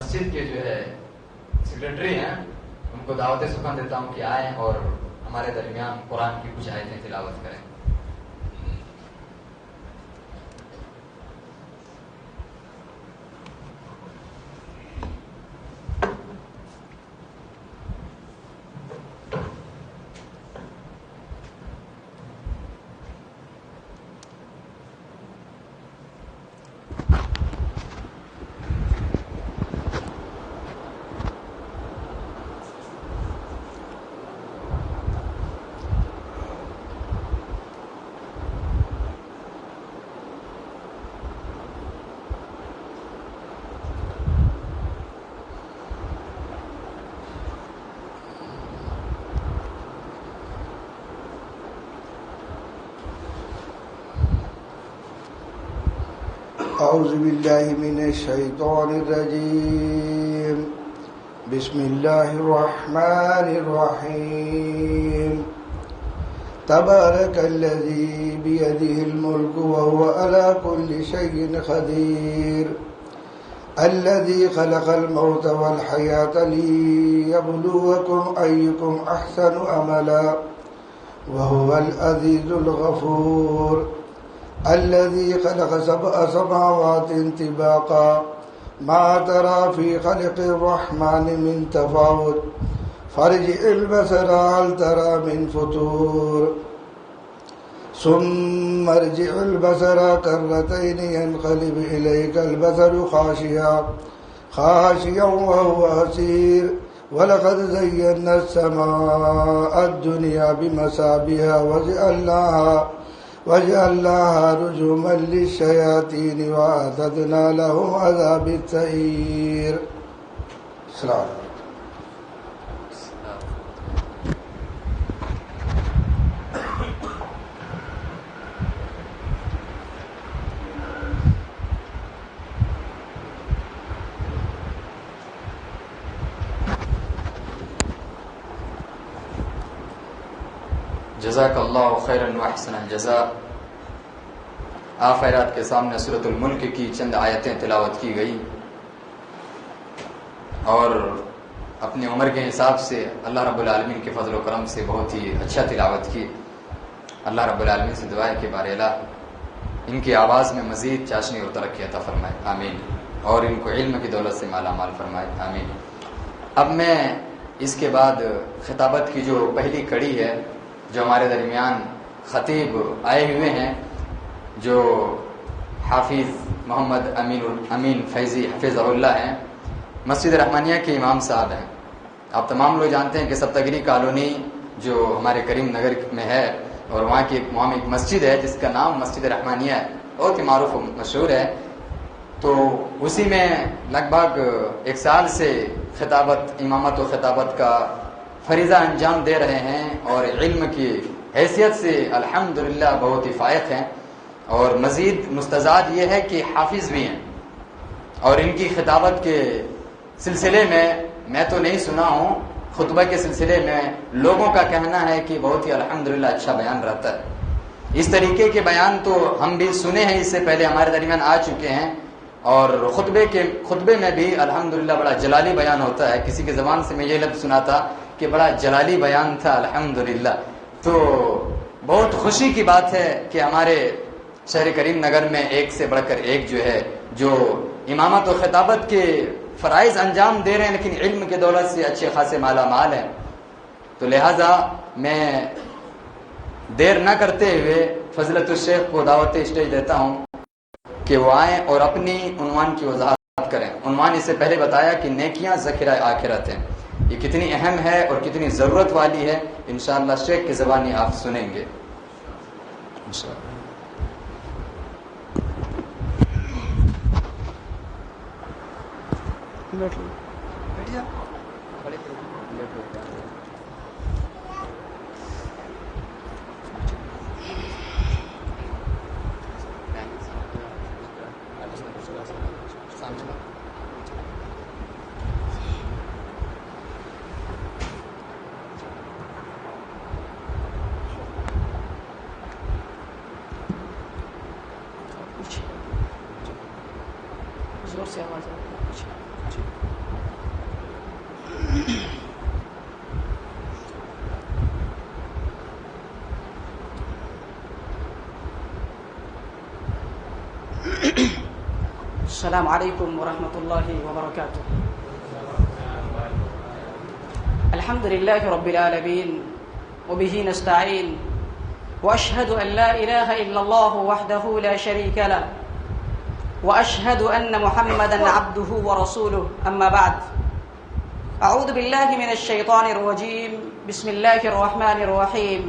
مسجد کے جو ہے سیکرٹری ہیں ان کو دعوت سخن دیتا ہوں کہ آئیں اور ہمارے درمیان قرآن کی کچھ آیتیں تلاوت کریں. أعوذ بالله من الشيطان الرجيم. بسم الله الرحمن الرحيم. تبارك الذي بيده الملك وهو على كل شيء قدير. الذي خلق الموت والحياة ليبلوكم أيكم أحسن عملا وهو العزيز الغفور. الذي خلق سبع سماوات طباقا ما ترى في خلق الرحمن من تفاوت فارجع البصر هل ترى من فطور ثم ارجع البصر كرتين ينقلب إليك البصر خاشعا وهو حسير. ولقد زينا السماء الدنيا بمصابيح وجعلناها رجوما للشياطين وأعتدنا لهم عذاب السعير. السلام علیکم. جزاک اللہ خیرا واحسن الجزاء. آخرات کے سامنے سورۃ الملک کی چند آیتیں تلاوت کی گئی اور اپنی عمر کے حساب سے اللہ رب العالمین کے فضل و کرم سے بہت ہی اچھا تلاوت کی. اللہ رب العالمین سے دعا ہے کہ بار الہ ان کی آواز میں مزید چاشنی اور ترقی عطا فرمائے، آمین، اور ان کو علم کی دولت سے مالا مال فرمائے، آمین. اب میں اس کے بعد خطابت کی جو پہلی کڑی ہے، جو ہمارے درمیان خطیب آئے ہوئے ہیں، جو حافظ محمد امین فیضی حفظہ اللہ ہیں، مسجد رحمانیہ کے امام صاحب ہیں. آپ تمام لوگ جانتے ہیں کہ سپتگری کالونی جو ہمارے کریم نگر میں ہے، اور وہاں ایک مسجد ہے جس کا نام مسجد رحمانیہ ہے، بہت ہی معروف و مشہور ہے. تو اسی میں لگ بھگ 1 سال سے خطابت، امامت و خطابت کا فریضہ انجام دے رہے ہیں، اور علم کی حیثیت سے الحمدللہ بہت ہی فائق ہیں. اور مزید مستزاد یہ ہے کہ حافظ بھی ہیں، اور ان کی خطابت کے سلسلے میں تو نہیں سنا ہوں، خطبہ کے سلسلے میں لوگوں کا کہنا ہے کہ بہت ہی الحمدللہ اچھا بیان رہتا ہے. اس طریقے کے بیان تو ہم بھی سنے ہیں، اس سے پہلے ہمارے درمیان آ چکے ہیں، اور خطبے میں بھی الحمدللہ بڑا جلالی بیان ہوتا ہے. کسی کی زبان سے میں یہ لفظ سنا تھا کہ بڑا جلالی بیان تھا الحمدللہ. تو بہت خوشی کی بات ہے کہ ہمارے شہر کریم نگر میں ایک سے بڑھ کر ایک جو ہے، جو امامت و خطابت کے فرائض انجام دے رہے ہیں، لیکن علم کے دولت سے اچھے خاصے مالا مال ہیں. تو لہذا میں دیر نہ کرتے ہوئے فضلت الشیخ کو دعوت اسٹیج دیتا ہوں کہ وہ آئیں اور اپنی عنوان کی وضاحت کریں. عنوان اس سے پہلے بتایا کہ نیکیاں ذخیرہ آخرت ہیں، یہ کتنی اہم ہے اور کتنی ضرورت والی ہے. انشاءاللہ شیخ کی زبانی آپ سنیں گے انشاءاللہ. زور سے آواز آ رہی ہے. السلام علیکم ورحمۃ اللہ وبرکاتہ. الحمد للہ رب العالمین وبه نستعین واشهد ان لا اله الا الله وحده لا شريك له واشهد ان محمدا عبده ورسوله. اما بعد، اعوذ باللہ من الشیطان الرجیم. بسم اللہ الرحمن الرحیم.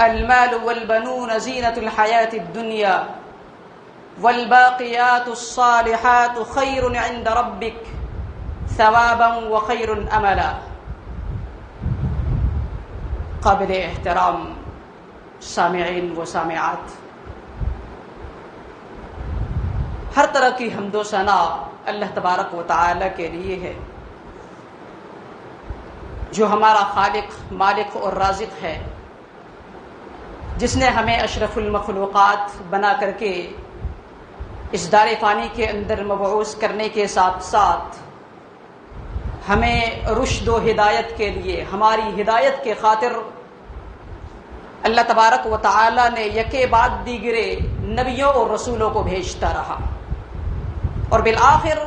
المال والبنون زینة الحیاة الدنیا والباقیات الصالحات خیر عند ربک ثوابا وخیر املا. قابل احترام سامعین و سامعات، ہر طرح کی حمد و ثنا اللہ تبارک و تعالی کے لیے ہے، جو ہمارا خالق، مالک اور رازق ہے، جس نے ہمیں اشرف المخلوقات بنا کر کے اس دار فانی کے اندر مبعوث کرنے کے ساتھ ساتھ ہمیں رشد و ہدایت کے لیے، ہماری ہدایت کے خاطر اللہ تبارک و تعالی نے یکے بعد دیگرے نبیوں اور رسولوں کو بھیجتا رہا، اور بالآخر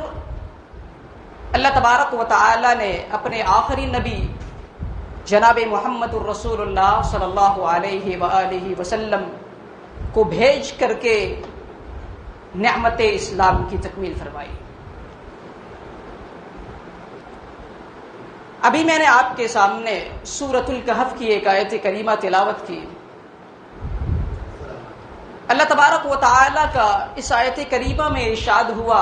اللہ تبارک و تعالی نے اپنے آخری نبی جناب محمد الرسول اللہ صلی اللہ علیہ وآلہ وسلم کو بھیج کر کے نعمت اسلام کی تکمیل فرمائی. ابھی میں نے آپ کے سامنے سورۃ الکہف کی ایک آیت کریمہ تلاوت کی. اللہ تبارک و تعالی کا اس آیت کریمہ میں ارشاد ہوا،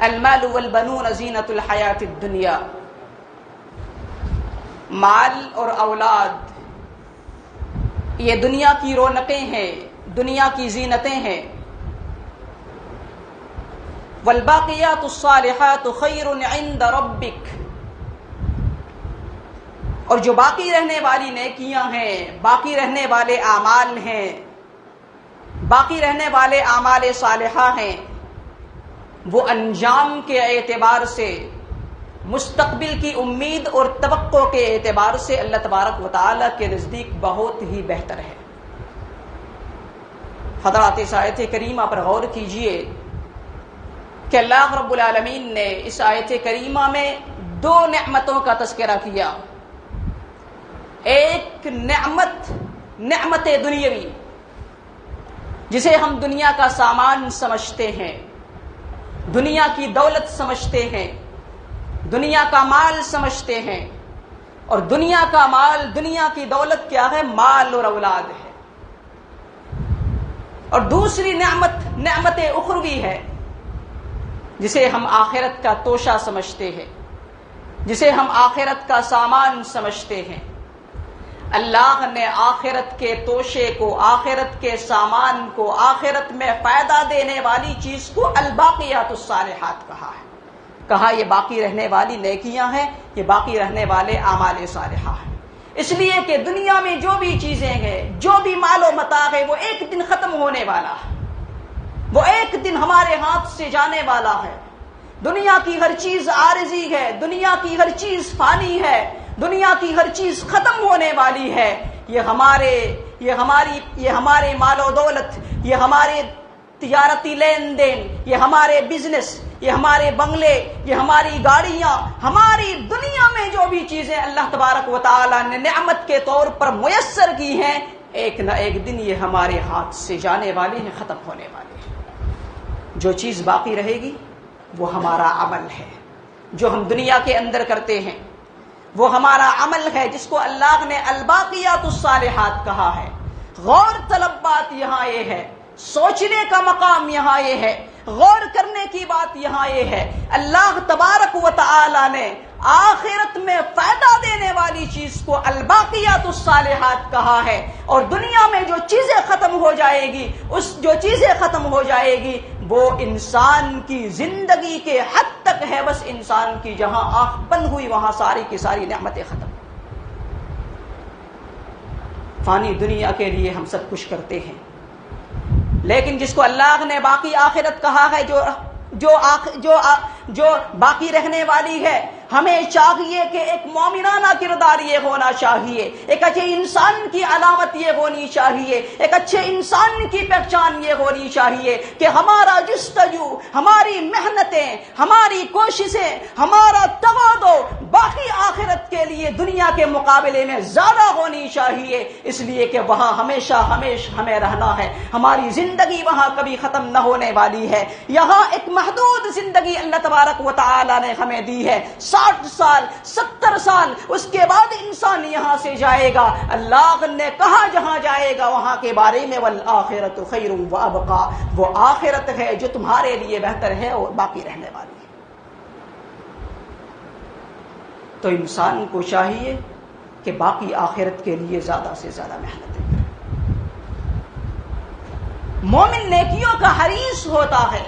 المال والبنون زینۃ الحیاۃ الدنیا. مال اور اولاد یہ دنیا کی رونقیں ہیں، دنیا کی زینتیں ہیں. والباقیات الصالحات خیر عند ربک، اور جو باقی رہنے والی نیکیاں ہیں، باقی رہنے والے اعمال ہیں، باقی رہنے والے اعمال صالحہ ہیں، وہ انجام کے اعتبار سے، مستقبل کی امید اور توقع کے اعتبار سے اللہ تبارک و تعالی کے نزدیک بہت ہی بہتر ہے. حضرات اس آیت کریمہ پر غور کیجئے کہ اللہ رب العالمین نے اس آیت کریمہ میں دو نعمتوں کا تذکرہ کیا. ایک نعمت دنیاوی، جسے ہم دنیا کا سامان سمجھتے ہیں، دنیا کی دولت سمجھتے ہیں، دنیا کا مال سمجھتے ہیں. اور دنیا کا مال، دنیا کی دولت کیا ہے؟ مال اور اولاد ہے. اور دوسری نعمت اخروی ہے، جسے ہم آخرت کا توشہ سمجھتے ہیں، جسے ہم آخرت کا سامان سمجھتے ہیں. اللہ نے آخرت کے توشے کو، آخرت کے سامان کو، آخرت میں فائدہ دینے والی چیز کو الباقیات الصالحات کہا ہے. کہا یہ باقی رہنے والی نیکیاں ہیں، یہ باقی رہنے والے اعمال صالحہ ہیں. اس لیے کہ دنیا میں جو بھی چیزیں ہیں، جو بھی مال و متاع ہے، وہ ایک دن ختم ہونے والا ہے، وہ ایک دن ہمارے ہاتھ سے جانے والا ہے. دنیا کی ہر چیز عارضی ہے، دنیا کی ہر چیز فانی ہے، دنیا کی ہر چیز ختم ہونے والی ہے. یہ ہمارے مال و دولت، یہ ہمارے تجارتی لین دین، یہ ہمارے بزنس، یہ ہمارے بنگلے، یہ ہماری گاڑیاں، ہماری دنیا میں جو بھی چیزیں اللہ تبارک و تعالی نے نعمت کے طور پر میسر کی ہیں، ایک نہ ایک دن یہ ہمارے ہاتھ سے جانے والے ہیں، ختم ہونے والے ہیں. جو چیز باقی رہے گی وہ ہمارا عمل ہے، جو ہم دنیا کے اندر کرتے ہیں، وہ ہمارا عمل ہے، جس کو اللہ نے الباقیات الصالحات کہا ہے. غور طلب بات یہاں یہ ہے، سوچنے کا مقام یہاں یہ ہے، غور کرنے کی بات یہاں یہ ہے. اللہ تبارک و تعالی نے آخرت میں فائدہ دینے والی چیز کو الباقیات الصالحات کہا ہے، اور دنیا میں جو چیزیں ختم ہو جائے گی، جو چیزیں ختم ہو جائے گی وہ انسان کی زندگی کے حد تک ہے. بس انسان کی جہاں آنکھ بند ہوئی وہاں ساری کی ساری نعمتیں ختم. فانی دنیا کے لیے ہم سب کچھ کرتے ہیں، لیکن جس کو اللہ نے باقی آخرت کہا ہے، جو باقی رہنے والی ہے. ہمیں چاہیے کہ ایک مومنانہ کردار یہ ہونا چاہیے, ایک اچھے انسان کی علامت یہ ہونی چاہیے, ایک اچھے انسان کی پہچان یہ ہونی چاہیے کہ ہمارا جستجو, ہماری محنتیں, ہماری کوششیں, ہمارا تواضع باقی آخرت کے لیے دنیا کے مقابلے میں زیادہ ہونی چاہیے, اس لیے کہ وہاں ہمیشہ ہمیں رہنا ہے. ہماری زندگی وہاں کبھی ختم نہ ہونے والی ہے. یہاں ایک محدود زندگی اللہ تبارک و تعالی نے ہمیں دی ہے, 60 سال 70 سال, اس کے بعد انسان یہاں سے جائے گا. اللہ نے کہا جہاں جائے گا وہاں کے بارے میں والآخرۃ خیر وابقا, وہ آخرت ہے جو تمہارے لیے بہتر ہے اور باقی رہنے والی ہے. تو انسان کو چاہیے کہ باقی آخرت کے لیے زیادہ سے زیادہ محنتیں کرے. مومن نیکیوں کا حریص ہوتا ہے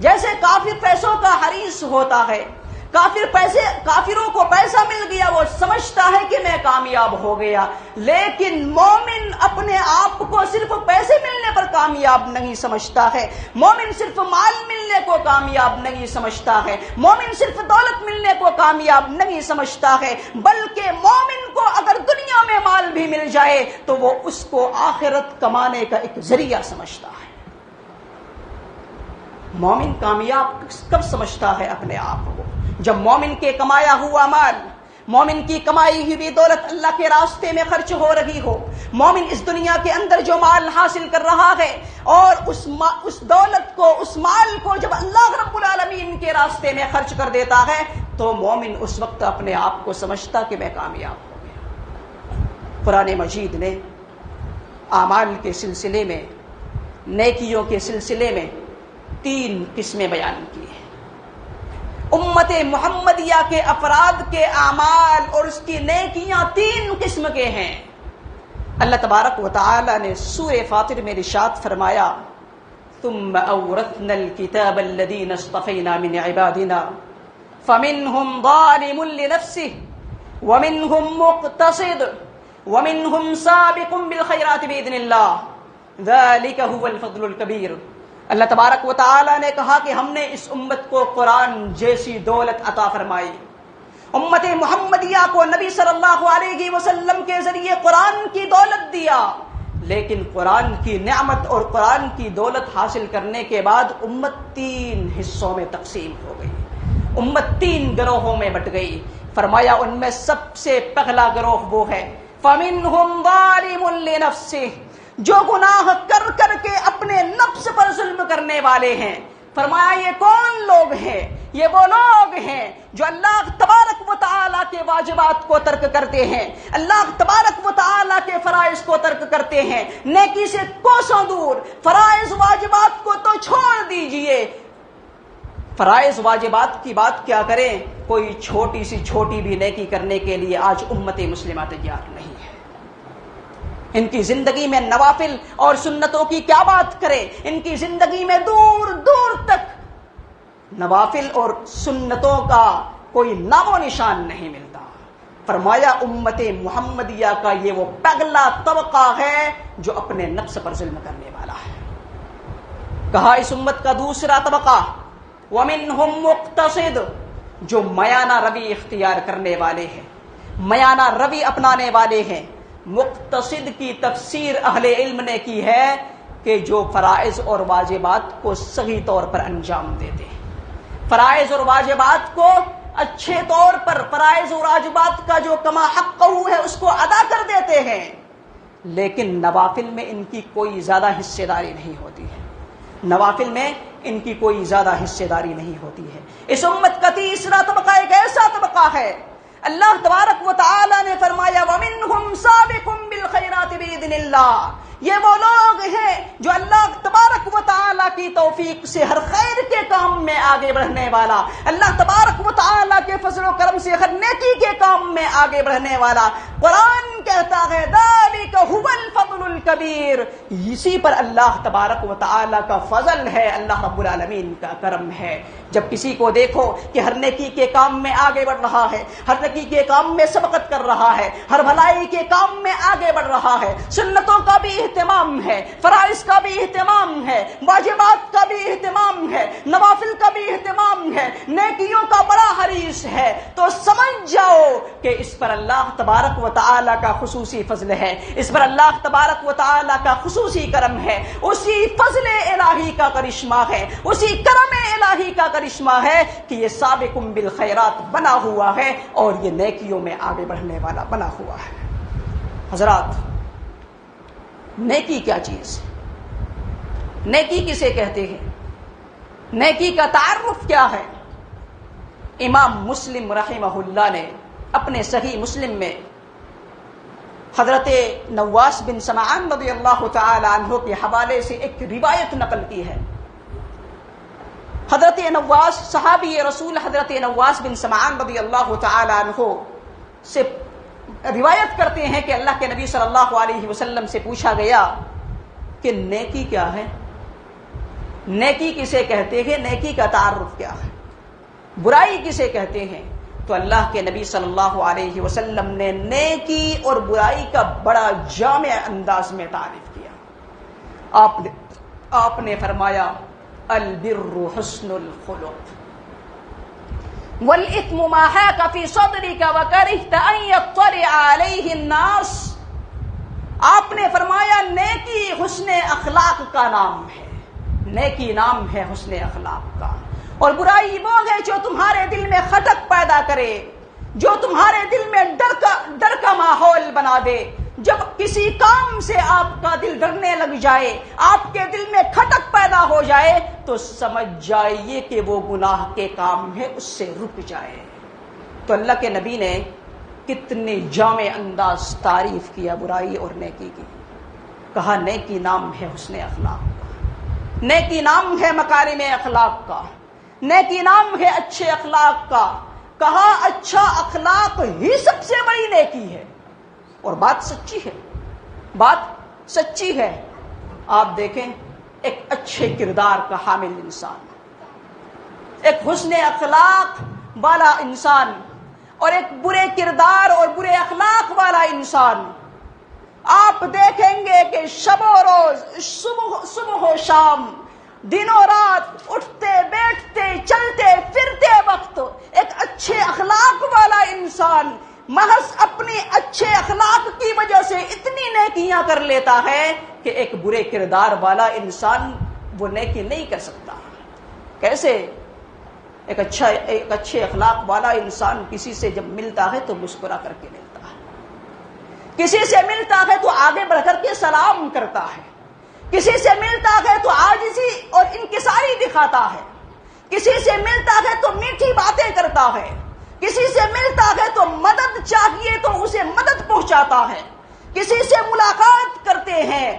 جیسے کافر پیسوں کا حریص ہوتا ہے. کافروں کو پیسہ مل گیا, وہ سمجھتا ہے کہ میں کامیاب ہو گیا, لیکن مومن اپنے آپ کو صرف پیسے ملنے پر کامیاب نہیں سمجھتا ہے. مومن صرف مال ملنے کو کامیاب نہیں سمجھتا ہے. مومن صرف دولت ملنے کو کامیاب نہیں سمجھتا ہے, بلکہ مومن کو اگر دنیا میں مال بھی مل جائے تو وہ اس کو آخرت کمانے کا ایک ذریعہ سمجھتا ہے. مومن کامیاب کب سمجھتا ہے اپنے آپ کو؟ جب مومن کے کمایا ہوا مال, مومن کی کمائی ہوئی دولت اللہ کے راستے میں خرچ ہو رہی ہو. مومن اس دنیا کے اندر جو مال حاصل کر رہا ہے اور اس دولت کو, اس مال کو جب اللہ رب العالمین کے راستے میں خرچ کر دیتا ہے تو مومن اس وقت اپنے آپ کو سمجھتا کہ میں کامیاب ہو گیا. قرآن مجید نے اعمال کے سلسلے میں, نیکیوں کے سلسلے میں 3 قسمیں بیان کی ہیں. امت محمدیہ کے افراد کے اعمال اور اس کی نیکیاں 3 قسم کے ہیں. اللہ تبارک و تعالی نے سورہ فاطر میں ارشاد فرمایا, ثم اورثنا الكتاب الذين اصطفينا من عبادنا فمنهم ظالم لنفسه ومنهم مقتصد ومنهم سابق بالخيرات بإذن الله ذلك هو الفضل الكبير. اللہ تبارک و تعالی نے کہا کہ ہم نے اس امت کو قرآن جیسی دولت عطا فرمائی. امت محمدیہ کو نبی صلی اللہ علیہ وسلم کے ذریعے قرآن کی دولت دیا, لیکن قرآن کی نعمت اور قرآن کی دولت حاصل کرنے کے بعد امت 3 حصوں میں تقسیم ہو گئی. امت 3 گروہوں میں بٹ گئی. فرمایا ان میں سب سے پہلا گروہ وہ ہے فَمِنْهُمْ ظَالِمٌ لِنَفْسِهِ, جو گناہ کر کر کے اپنے نفس پر ظلم کرنے والے ہیں. فرمایا یہ کون لوگ ہیں؟ یہ وہ لوگ ہیں جو اللہ تبارک و تعالیٰ کے واجبات کو ترک کرتے ہیں, اللہ تبارک و تعالیٰ کے فرائض کو ترک کرتے ہیں, نیکی سے کوسوں دور. فرائض واجبات کو تو چھوڑ دیجئے, فرائض واجبات کی بات کیا کریں, کوئی چھوٹی سی چھوٹی بھی نیکی کرنے کے لیے آج امت مسلمہ تیار نہیں ہے. ان کی زندگی میں نوافل اور سنتوں کی کیا بات کرے, ان کی زندگی میں دور دور تک نوافل اور سنتوں کا کوئی نام و نشان نہیں ملتا. فرمایا امت محمدیہ کا یہ وہ پہلا طبقہ ہے جو اپنے نفس پر ظلم کرنے والا ہے. کہا اس امت کا دوسرا طبقہ وَمِنْهُمْ مُقْتَصِدٌ, جو میانہ روی اختیار کرنے والے ہیں, میانہ روی اپنانے والے ہیں. مقتصد کی تفسیر اہل علم نے کی ہے کہ جو فرائض اور واجبات کو صحیح طور پر انجام دیتے ہیں, فرائض اور واجبات کو اچھے طور پر, فرائض اور واجبات کا جو کما حق ہے اس کو ادا کر دیتے ہیں, لیکن نوافل میں ان کی کوئی زیادہ حصے داری نہیں ہوتی ہے. نوافل میں ان کی کوئی زیادہ حصے داری نہیں ہوتی ہے. اس امت کا تیسرا طبقہ ایک ایسا طبقہ ہے, اللہ تبارک و تعالی نے فرمایا وَمِنْهُمْ سَابِقٌ بِالْخَيْرَاتِ بِإِذْنِ اللَّهِ, یہ وہ لوگ ہیں جو اللہ تبارک و تعالی کی توفیق سے ہر خیر کے کام میں آگے بڑھنے والا, اللہ تبارک و تعالی کے فضل و کرم سے ہر نیکی کے کام میں آگے بڑھنے والا, قرآن العالمین کہتا ہے ذالک هو الفضل الکبیر، اسی پر اللہ تبارک و تعالی کا فضل ہے، اللہ رب العالمین کا کرم ہے۔ جب کسی کو دیکھو کہ ہر نیکی کے کام میں آگے بڑھ رہا ہے، ہر نیکی کے کام میں سبقت کر رہا ہے، ہر بھلائی کے کام میں آگے بڑھ رہا ہے، سنتوں کا بھی اہتمام ہے، فرائض کا بھی اہتمام ہے، واجبات کا بھی اہتمام ہے، نوافل کا بھی اہتمام ہے، نیکیوں کا بڑا حریص ہے، تو سمجھ جاؤ کہ اس پر اللہ تبارک و تعالی کا خصوصی فضل ہے، اس پر اللہ تبارک و تعالی کا خصوصی کرم ہے، اسی فضل الہی کا کرشمہ ہے، اسی کرم الہی کا کرشمہ ہے کہ یہ سابقم بالخیرات بنا ہوا ہے اور یہ نیکیوں میں آگے بڑھنے والا بنا ہوا ہے۔ حضرات، نیکی کیا چیز ہے؟ نیکی کسے کہتے ہیں؟ نیکی کا تعارف کیا ہے؟ امام مسلم رحمہ اللہ نے اپنے صحیح مسلم میں حضرت نواس بن سمعان رضی اللہ تعالی عنہ کے حوالے سے ایک روایت نقل کی ہے۔ حضرت نواس صحابی رسول حضرت نواس بن سمعان رضی اللہ تعالی عنہ سے روایت کرتے ہیں کہ اللہ کے نبی صلی اللہ علیہ وسلم سے پوچھا گیا کہ نیکی کیا ہے؟ نیکی کسے کہتے ہیں؟ نیکی کا تعارف کیا ہے؟ برائی کسے کہتے ہیں؟ تو اللہ کے نبی صلی اللہ علیہ وسلم نے نیکی اور برائی کا بڑا جامع انداز میں تعریف کیا۔ آپ نے فرمایا البر حسن الخلق والاثم ما حاك في صدرك وكرهت ان يطلع عليه الناس۔ آپ نے فرمایا نیکی حسن اخلاق کا نام ہے، نیکی نام ہے حسن اخلاق کا، اور برائی وہ ہے جو تمہارے دل میں خٹک پیدا کرے، جو تمہارے دل میں ڈر کا ماحول بنا دے۔ جب کسی کام سے آپ کا دل ڈرنے لگ جائے، آپ کے دل میں کھٹک پیدا ہو جائے، تو سمجھ جائیے کہ وہ گناہ کے کام ہے، اس سے رک جائے۔ تو اللہ کے نبی نے کتنے جامع انداز تعریف کیا برائی اور نیکی کی۔ کہا نیکی نام ہے حسن اخلاق کا، نیکی نام ہے مکارم اخلاق کا، نیکی نام ہے اچھے اخلاق کا۔ کہا اچھا اخلاق ہی سب سے بڑی نیکی ہے، اور بات سچی ہے، بات سچی ہے۔ آپ دیکھیں ایک اچھے کردار کا حامل انسان، ایک حسن اخلاق والا انسان، اور ایک برے کردار اور برے اخلاق والا انسان، آپ دیکھیں گے کہ شب و روز، صبح و شام، دن و رات، اٹھتے بیٹھتے چلتے پھرتے وقت ایک اچھے اخلاق والا انسان محض اپنی اچھے اخلاق کی وجہ سے اتنی نیکیاں کر لیتا ہے کہ ایک برے کردار والا انسان وہ نیکی نہیں کر سکتا۔ کیسے؟ ایک اچھے اخلاق والا انسان کسی سے جب ملتا ہے تو مسکرا کر کے ملتا ہے، کسی سے ملتا ہے تو آگے بڑھ کر کے سلام کرتا ہے، کسی سے ملتا ہے تو عاجزی اور انکساری دکھاتا ہے، کسی سے ملتا ہے تو میٹھی باتیں کرتا ہے، کسی سے ملتا ہے تو مدد چاہیے تو اسے مدد پہنچاتا ہے، کسی سے ملاقات کرتے ہیں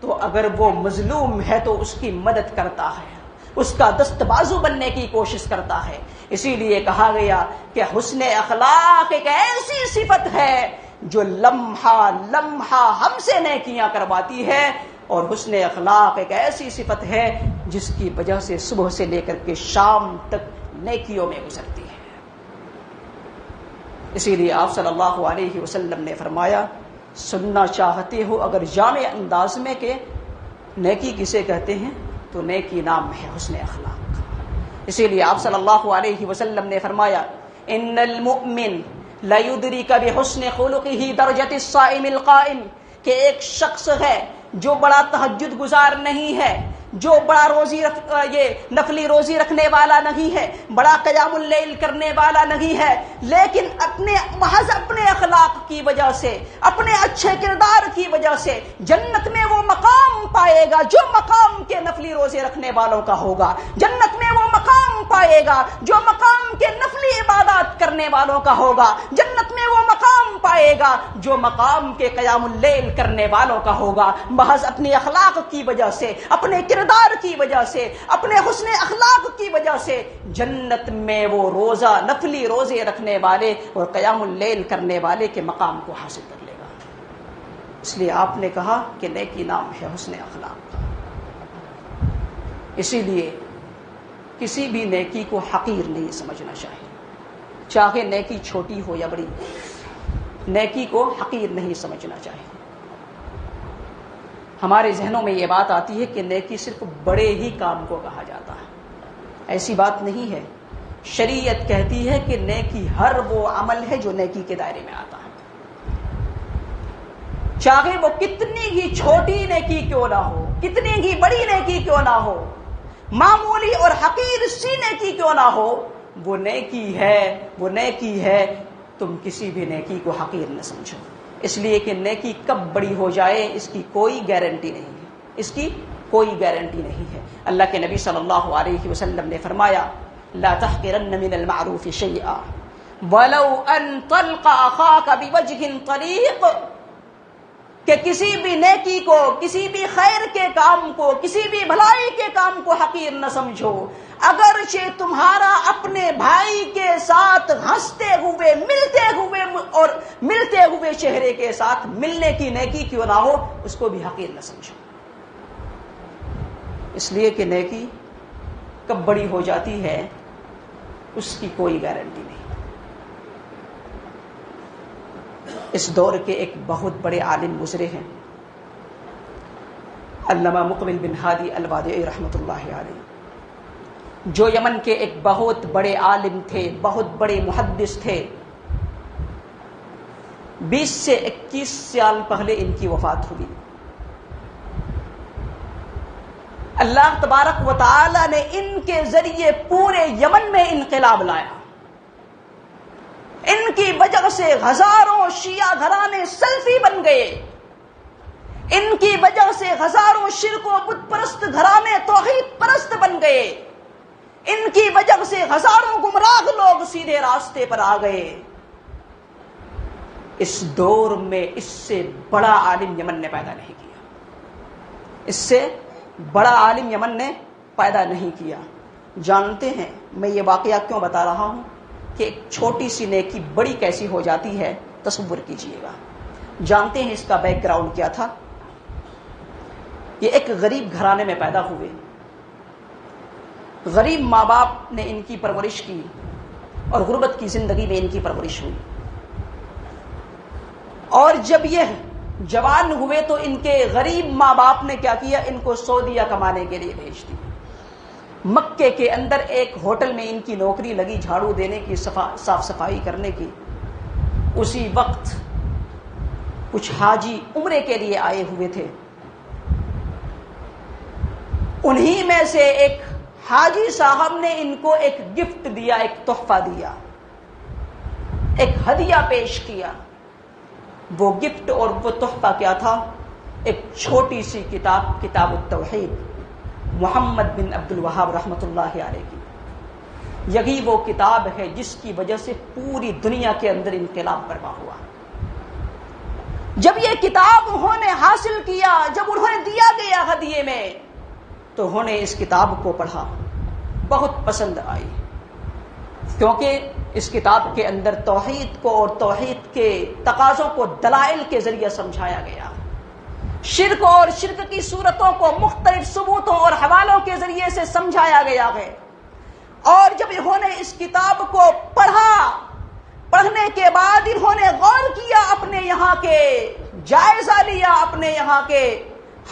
تو اگر وہ مظلوم ہے تو اس کی مدد کرتا ہے، اس کا دست بازو بننے کی کوشش کرتا ہے۔ اسی لیے کہا گیا کہ حسن اخلاق ایک ایسی صفت ہے جو لمحہ لمحہ ہم سے نیکیاں کرواتی ہے، اور حسن اخلاق ایک ایسی صفت ہے جس کی وجہ سے صبح سے لے کر کے شام تک نیکیوں میں گزرتی ہے۔ اسی لیے آپ صلی اللہ علیہ وسلم نے فرمایا سننا چاہتے ہو اگر جامع انداز میں کہ نیکی کسے کہتے ہیں تو نیکی نام ہے حسن اخلاق۔ اسی لیے آپ صلی اللہ علیہ وسلم نے فرمایا ان المؤمن لیدرک بحسن خلقہ درجۃ الصائم القائم، کہ ایک شخص ہے جو بڑا تہجد گزار نہیں ہے، جو بڑا نفلی روزی رکھنے والا نہیں ہے، بڑا قیام اللیل کرنے والا نہیں ہے، لیکن محض اپنے اخلاق کی وجہ سے، اپنے اچھے کردار کی وجہ سے جنت میں وہ مقام پائے گا جو مقام کے نفلی روزے رکھنے والوں کا ہوگا، جنت میں وہ مقام پائے گا جو مقام کے نفلی عبادات کرنے والوں کا ہوگا، جنت میں وہ مقام پائے گا جو مقام کے قیام اللیل کرنے والوں کا ہوگا۔ محض اپنے اخلاق کی وجہ سے، اپنے کردار کی وجہ سے، اپنے حسن اخلاق کی وجہ سے جنت میں وہ نفلی روزے رکھنے والے اور قیام اللیل کرنے والے کے مقام کو حاصل کر لے گا۔ اس لیے آپ نے کہا کہ نیکی نام ہے حسن اخلاق کا۔ اسی لیے کسی بھی نیکی کو حقیر نہیں سمجھنا چاہیے، چاہے نیکی چھوٹی ہو یا بڑی، نیکی کو حقیر نہیں سمجھنا چاہیے۔ ہمارے ذہنوں میں یہ بات آتی ہے کہ نیکی صرف بڑے ہی کام کو کہا جاتا ہے، ایسی بات نہیں ہے۔ شریعت کہتی ہے کہ نیکی ہر وہ عمل ہے جو نیکی کے دائرے میں آتا ہے، چاہے وہ کتنی ہی چھوٹی نیکی کیوں نہ ہو، کتنی ہی بڑی نیکی کیوں نہ ہو، معمولی اور حقیر سی نیکی کیوں نہ ہو، وہ نیکی ہے، وہ نیکی ہے۔ تم کسی بھی نیکی کو حقیر نہ سمجھو، اس لیے کہ نیکی کب بڑی ہو جائے اس کی کوئی گارنٹی نہیں ہے، اس کی کوئی گارنٹی نہیں ہے۔ اللہ کے نبی صلی اللہ علیہ وسلم نے فرمایا لا تحقرن من المعروف شیئا ولو ان تلقى اخاك بوجه طلیق، کہ کسی بھی نیکی کو، کسی بھی خیر کے کام کو، کسی بھی بھلائی کے کام کو حقیر نہ سمجھو، اگرچہ تمہارا اپنے بھائی کے ساتھ ہنستے ہوئے، ملتے ہوئے چہرے کے ساتھ ملنے کی نیکی کیوں نہ ہو، اس کو بھی حقیر نہ سمجھو، اس لیے کہ نیکی کب بڑی ہو جاتی ہے اس کی کوئی گارنٹی نہیں۔ اس دور کے ایک بہت بڑے عالم گزرے ہیں، علامہ مقبل بن ہادی الوادعی رحمۃ اللہ علیہ، جو یمن کے ایک بہت بڑے عالم تھے، بہت بڑے محدث تھے۔ 20 سے 21 سال پہلے ان کی وفات ہوئی۔ اللہ تبارک و تعالی نے ان کے ذریعے پورے یمن میں انقلاب لایا، ان کی وجہ سے ہزاروں شیعہ گھرانے سلفی بن گئے، ان کی وجہ سے ہزاروں شرک و بت پرست گھرانے توحید پرست بن گئے، ان کی وجہ سے ہزاروں گمراہ لوگ سیدھے راستے پر آ گئے۔ اس دور میں اس سے بڑا عالم یمن نے پیدا نہیں کیا، اس سے بڑا عالم یمن نے پیدا نہیں کیا۔ جانتے ہیں میں یہ واقعہ کیوں بتا رہا ہوں کہ ایک چھوٹی سی نیکی بڑی کیسی ہو جاتی ہے، تصور کیجئے گا۔ جانتے ہیں اس کا بیک گراؤنڈ کیا تھا؟ یہ ایک غریب گھرانے میں پیدا ہوئے، غریب ماں باپ نے ان کی پرورش کی اور غربت کی زندگی میں ان کی پرورش ہوئی، اور جب یہ جوان ہوئے تو ان کے غریب ماں باپ نے کیا کیا، ان کو سعودیہ کمانے کے لیے بھیج دی۔ مکے کے اندر ایک ہوٹل میں ان کی نوکری لگی، جھاڑو دینے کی، صاف صفائی کرنے کی۔ اسی وقت کچھ حاجی عمرے کے لیے آئے ہوئے تھے، انہی میں سے ایک حاجی صاحب نے ان کو ایک گفٹ دیا، ایک تحفہ دیا، ایک ہدیہ پیش کیا۔ وہ گفٹ اور وہ تحفہ کیا تھا؟ ایک چھوٹی سی کتاب، کتاب التوحید، محمد بن عبد الوہاب رحمۃ اللہ علیہ کی۔ یہی وہ کتاب ہے جس کی وجہ سے پوری دنیا کے اندر انقلاب برپا ہوا۔ جب یہ کتاب انہوں نے حاصل کیا، جب انہوں نے دیا گیا ہدیے میں، تو انہوں نے اس کتاب کو پڑھا، بہت پسند آئی، کیونکہ اس کتاب کے اندر توحید کو اور توحید کے تقاضوں کو دلائل کے ذریعے سمجھایا گیا، شرک اور شرک کی صورتوں کو مختلف ثبوتوں اور حوالوں کے ذریعے سے سمجھایا گیا ہے۔ اور جب انہوں نے اس کتاب کو پڑھا، پڑھنے کے بعد انہوں نے غور کیا، اپنے یہاں کے جائزہ لیا، اپنے یہاں کے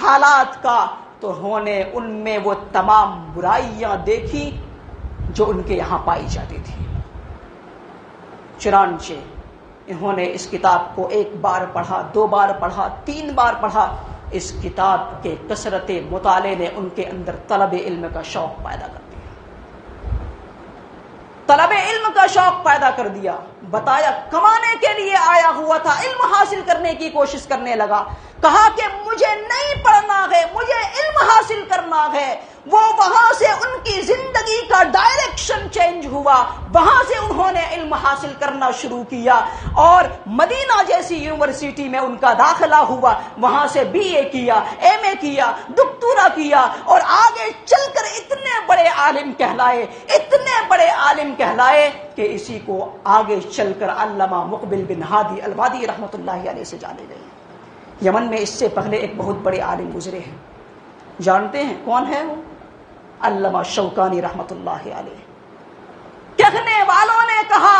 حالات کا، تو انہوں نے ان میں وہ تمام برائیاں دیکھی جو ان کے یہاں پائی جاتی تھی۔ چنانچہ انہوں نے اس کتاب کو ایک بار پڑھا، 2 بار پڑھا، 3 بار پڑھا۔ اس کتاب کے کثرت مطالعے نے ان کے اندر طلب علم کا شوق پیدا کر دیا، طلب علم کا شوق پیدا کر دیا۔ بتایا کمانے کے لیے آیا ہوا تھا، علم حاصل کرنے کی کوشش کرنے لگا، کہا کہ مجھے نہیں پڑھنا ہے، مجھے علم حاصل کرنا ہے۔ وہ وہاں سے ان کی زندگی کا ڈائریکشن چینج ہوا، وہاں سے انہوں نے علم حاصل کرنا شروع کیا، اور مدینہ جیسی یونیورسٹی میں ان کا داخلہ ہوا، وہاں سے BA کیا، MA کیا، دکتورا کیا، اور آگے چل کر اتنے بڑے عالم کہلائے، اتنے بڑے عالم کہلائے کہ اسی کو آگے چل کر علامہ مقبل بن ہادی الوادعی رحمۃ اللہ علیہ سے جانے گئے۔ یمن میں اس سے پہلے ایک بہت بڑے عالم گزرے ہیں، جانتے ہیں کون ہے وہ؟ علامہ شوکانی رحمت اللہ علیہ۔ کہنے والوں نے کہا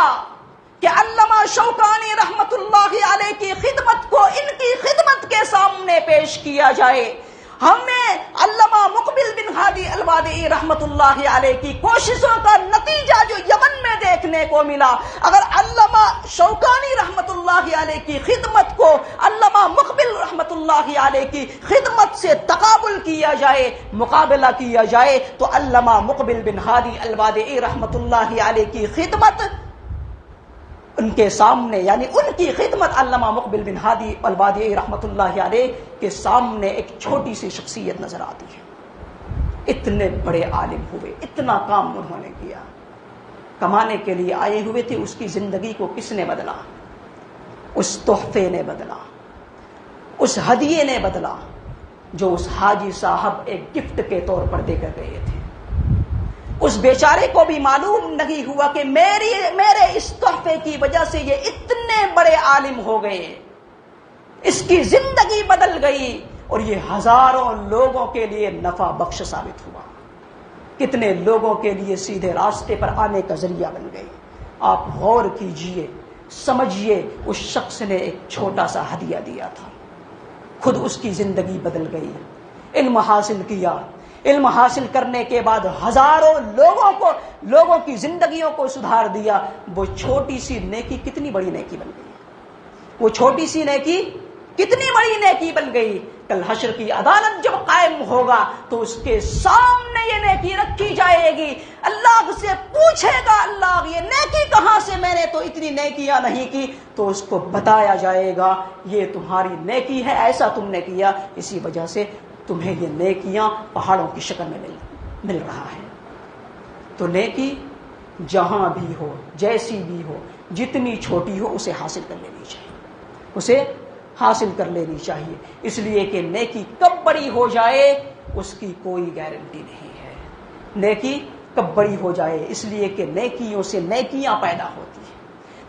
کہ علامہ شوکانی رحمت اللہ علیہ کی خدمت کو ان کی خدمت کے سامنے پیش کیا جائے۔ ہمیں علامہ مقبل بن ہادی الوادعی رحمت اللہ علیہ کی کوششوں کا نتیجہ جو یمن میں دیکھنے کو ملا، اگر علامہ شوکانی رحمت اللہ علیہ کی خدمت کو علامہ مقبل رحمت اللہ علیہ کی خدمت سے تقابل کیا جائے، مقابلہ کیا جائے، تو علامہ مقبل بن ہادی الوادعی رحمت اللہ علیہ کی خدمت ان کے سامنے، یعنی ان کی خدمت علامہ مقبل بن ہادی الوادعی رحمت اللہ علیہ کے سامنے ایک چھوٹی سی شخصیت نظر آتی ہے۔ اتنے بڑے عالم ہوئے، اتنا کام انہوں نے کیا، کمانے کے لیے آئے ہوئے تھے، اس کی زندگی کو کس نے بدلا؟ اس تحفے نے بدلا، اس ہدیے نے بدلا جو اس حاجی صاحب ایک گفٹ کے طور پر دے کر گئے تھے۔ اس بیچارے کو بھی معلوم نہیں ہوا کہ میرے اس تحفے کی وجہ سے یہ اتنے بڑے عالم ہو گئے، اس کی زندگی بدل گئی اور یہ ہزاروں لوگوں کے لیے نفع بخش ثابت ہوا، کتنے لوگوں کے لیے سیدھے راستے پر آنے کا ذریعہ بن گئی۔ آپ غور کیجئے، سمجھیے، اس شخص نے ایک چھوٹا سا ہدیہ دیا تھا، خود اس کی زندگی بدل گئی، علم حاصل کیا، علم حاصل کرنے کے بعد ہزاروں لوگوں کی زندگیوں کو سدھار دیا۔ وہ چھوٹی سی نیکی کتنی بڑی نیکی بن گئی، وہ چھوٹی سی نیکی کتنی بڑی نیکی بن گئی۔ کل حشر کی عدالت جب قائم ہوگا تو اس کے سامنے یہ نیکی رکھی جائے گی، اللہ سے پوچھے گا، اللہ یہ نیکی کہاں سے؟ میں نے تو اتنی نیکیاں نہیں کی۔ تو اس کو بتایا جائے گا یہ تمہاری نیکی ہے، ایسا تم نے کیا، اسی وجہ سے تمہیں یہ نیکیاں پہاڑوں کی شکل میں مل رہا ہے۔ تو نیکی جہاں بھی ہو، جیسی بھی ہو، جتنی چھوٹی ہو، اسے حاصل کر لینی چاہیے، اسے حاصل کر لینی چاہیے، اس لیے کہ نیکی کب بڑی ہو جائے اس کی کوئی گارنٹی نہیں ہے۔ نیکی کب بڑی ہو جائے، اس لیے کہ نیکیوں سے نیکیاں پیدا ہوتی ہیں،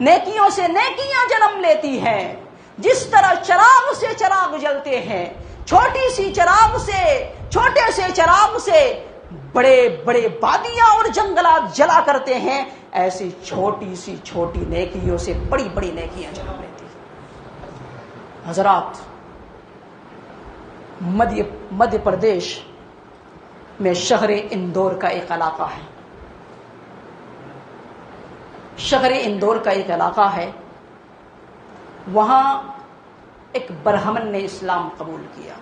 نیکیوں سے نیکیاں جنم لیتی ہیں۔ جس طرح چراغ سے چراغ جلتے ہیں، چھوٹے سے چراغ سے بڑے بڑے وادیاں اور جنگلات جلا کرتے ہیں، ایسی چھوٹی نیکیوں سے بڑی بڑی نیکیاں جنم لیتی ہیں۔ حضرات، مدھیہ پردیش میں شہر اندور کا ایک علاقہ ہے، شہر اندور کا ایک علاقہ ہے، وہاں ایک برہمن نے اسلام قبول کیا،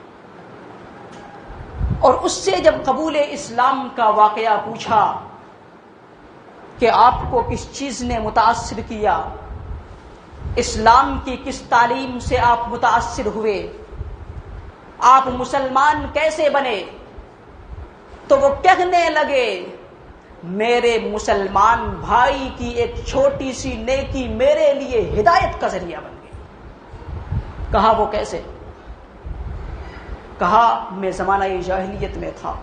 اور اس سے جب قبول اسلام کا واقعہ پوچھا کہ آپ کو کس چیز نے متاثر کیا، اسلام کی کس تعلیم سے آپ متاثر ہوئے، آپ مسلمان کیسے بنے، تو وہ کہنے لگے میرے مسلمان بھائی کی ایک چھوٹی سی نیکی میرے لیے ہدایت کا ذریعہ بن گئی۔ کہا وہ کیسے؟ کہا میں زمانہ جاہلیت میں تھا،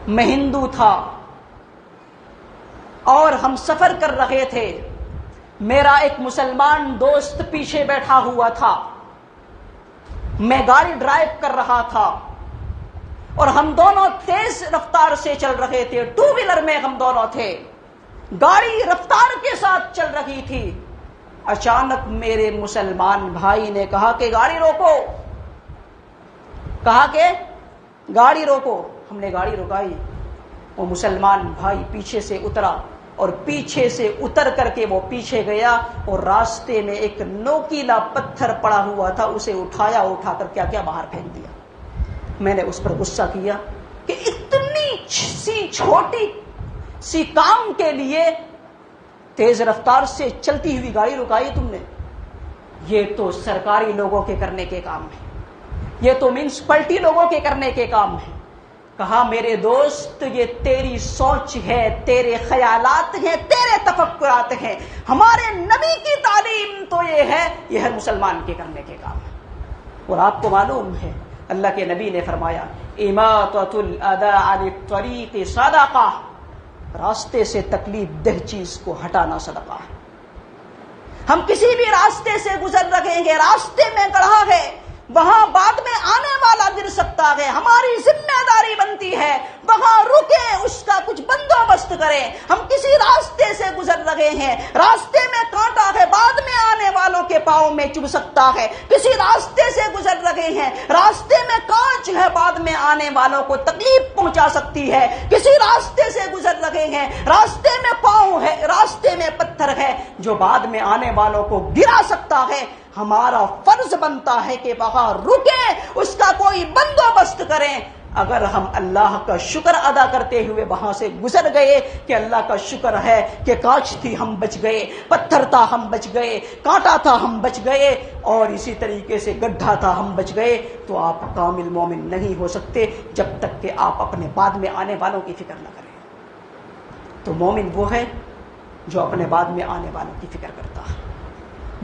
میں ہندو تھا اور ہم سفر کر رہے تھے، میرا ایک مسلمان دوست پیچھے بیٹھا ہوا تھا، میں گاڑی ڈرائیو کر رہا تھا اور ہم دونوں تیز رفتار سے چل رہے تھے، ٹو ویلر میں ہم دونوں تھے، گاڑی رفتار کے ساتھ چل رہی تھی۔ اچانک میرے مسلمان بھائی نے کہا کہ گاڑی روکو، کہا کہ گاڑی روکو، ہم نے گاڑی رکائی، وہ مسلمان بھائی پیچھے سے اترا اور پیچھے سے اتر کر کے وہ پیچھے گیا اور راستے میں ایک نوکیلا پتھر پڑا ہوا تھا، اسے اٹھایا، اٹھا کر کیا باہر پھینک دیا۔ میں نے اس پر غصہ کیا کہ اتنی سی چھوٹی سی کام کے لیے تیز رفتار سے چلتی ہوئی گاڑی رکائی تم نے، یہ تو سرکاری لوگوں کے کرنے کے کام ہے، یہ تو میونسپلٹی لوگوں کے کرنے کے کام ہے۔ کہا میرے دوست یہ تیری سوچ ہے، تیرے خیالات ہیں، تیرے تفکرات ہیں، ہمارے نبی کی تعلیم تو یہ ہے مسلمان کے کرنے کے کام ہے۔ اور آپ کو معلوم ہے اللہ کے نبی نے فرمایا اماطۃ الاذی عن الطریق صدقہ، راستے سے تکلیف دہ چیز کو ہٹانا صدقہ ہے۔ ہم کسی بھی راستے سے گزر رہے ہیں، راستے میں گڑھا ہے، وہاں بعد میں آنے والا گر سکتا ہے، ہماری ذمہ داری بنتی ہے وہاں رکے، اس کا کچھ بندوبست کریں۔ ہم کسی راستے سے گزر رہے ہیں، راستے میں کانٹا ہے، بعد میں آنے والوں کے پاؤں میں چبھ سکتا ہے۔ کسی راستے سے گزر رہے ہیں، راستے میں کانچ ہے، بعد میں آنے والوں کو تکلیف پہنچا سکتی ہے۔ کسی راستے سے گزر رہے ہیں، راستے میں پاؤں ہے، راستے میں پتھر ہے جو بعد میں آنے والوں کو گرا سکتا ہے۔ ہمارا فرض بنتا ہے کہ وہاں رکیں، اس کا کوئی بندوبست کریں۔ اگر ہم اللہ کا شکر ادا کرتے ہوئے وہاں سے گزر گئے کہ اللہ کا شکر ہے کہ کانچ تھی ہم بچ گئے، پتھر تھا ہم بچ گئے، کانٹا تھا ہم بچ گئے، اور اسی طریقے سے گڈھا تھا ہم بچ گئے، تو آپ کامل مومن نہیں ہو سکتے جب تک کہ آپ اپنے بعد میں آنے والوں کی فکر نہ کریں۔ تو مومن وہ ہے جو اپنے بعد میں آنے والوں کی فکر کرتا ہے،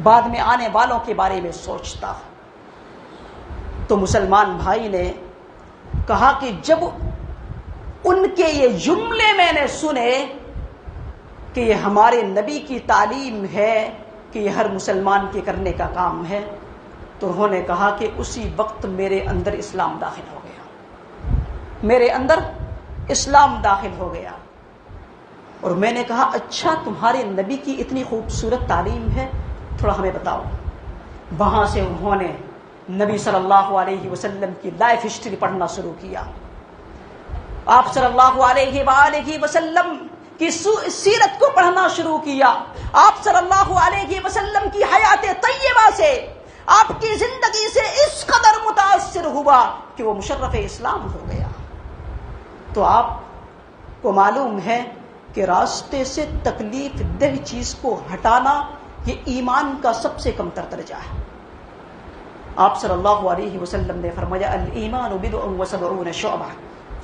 بعد میں آنے والوں کے بارے میں سوچتا ہے۔ تو مسلمان بھائی نے کہا کہ جب ان کے یہ جملے میں نے سنے کہ یہ ہمارے نبی کی تعلیم ہے کہ یہ ہر مسلمان کے کرنے کا کام ہے، تو انہوں نے کہا کہ اسی وقت میرے اندر اسلام داخل ہو گیا، میرے اندر اسلام داخل ہو گیا۔ اور میں نے کہا اچھا تمہارے نبی کی اتنی خوبصورت تعلیم ہے، تھوڑا ہمیں بتاؤ۔ وہاں سے انہوں نے نبی صلی اللہ علیہ وسلم کی لائف ہسٹری پڑھنا شروع کیا۔ آپ صلی اللہ علیہ وآلہ وسلم کی سیرت کو پڑھنا شروع کیا۔ آپ صلی اللہ علیہ وسلم کی حیات طیبہ سے، آپ کی زندگی سے اس قدر متاثر ہوا کہ وہ مشرف اسلام ہو گیا۔ تو آپ کو معلوم ہے کہ راستے سے تکلیف دہ چیز کو ہٹانا یہ ایمان کا سب سے کم تر درجہ ہے۔ آپ صلی اللہ علیہ وسلم نے فرمایا الایمان بضع وسبعون شعبہ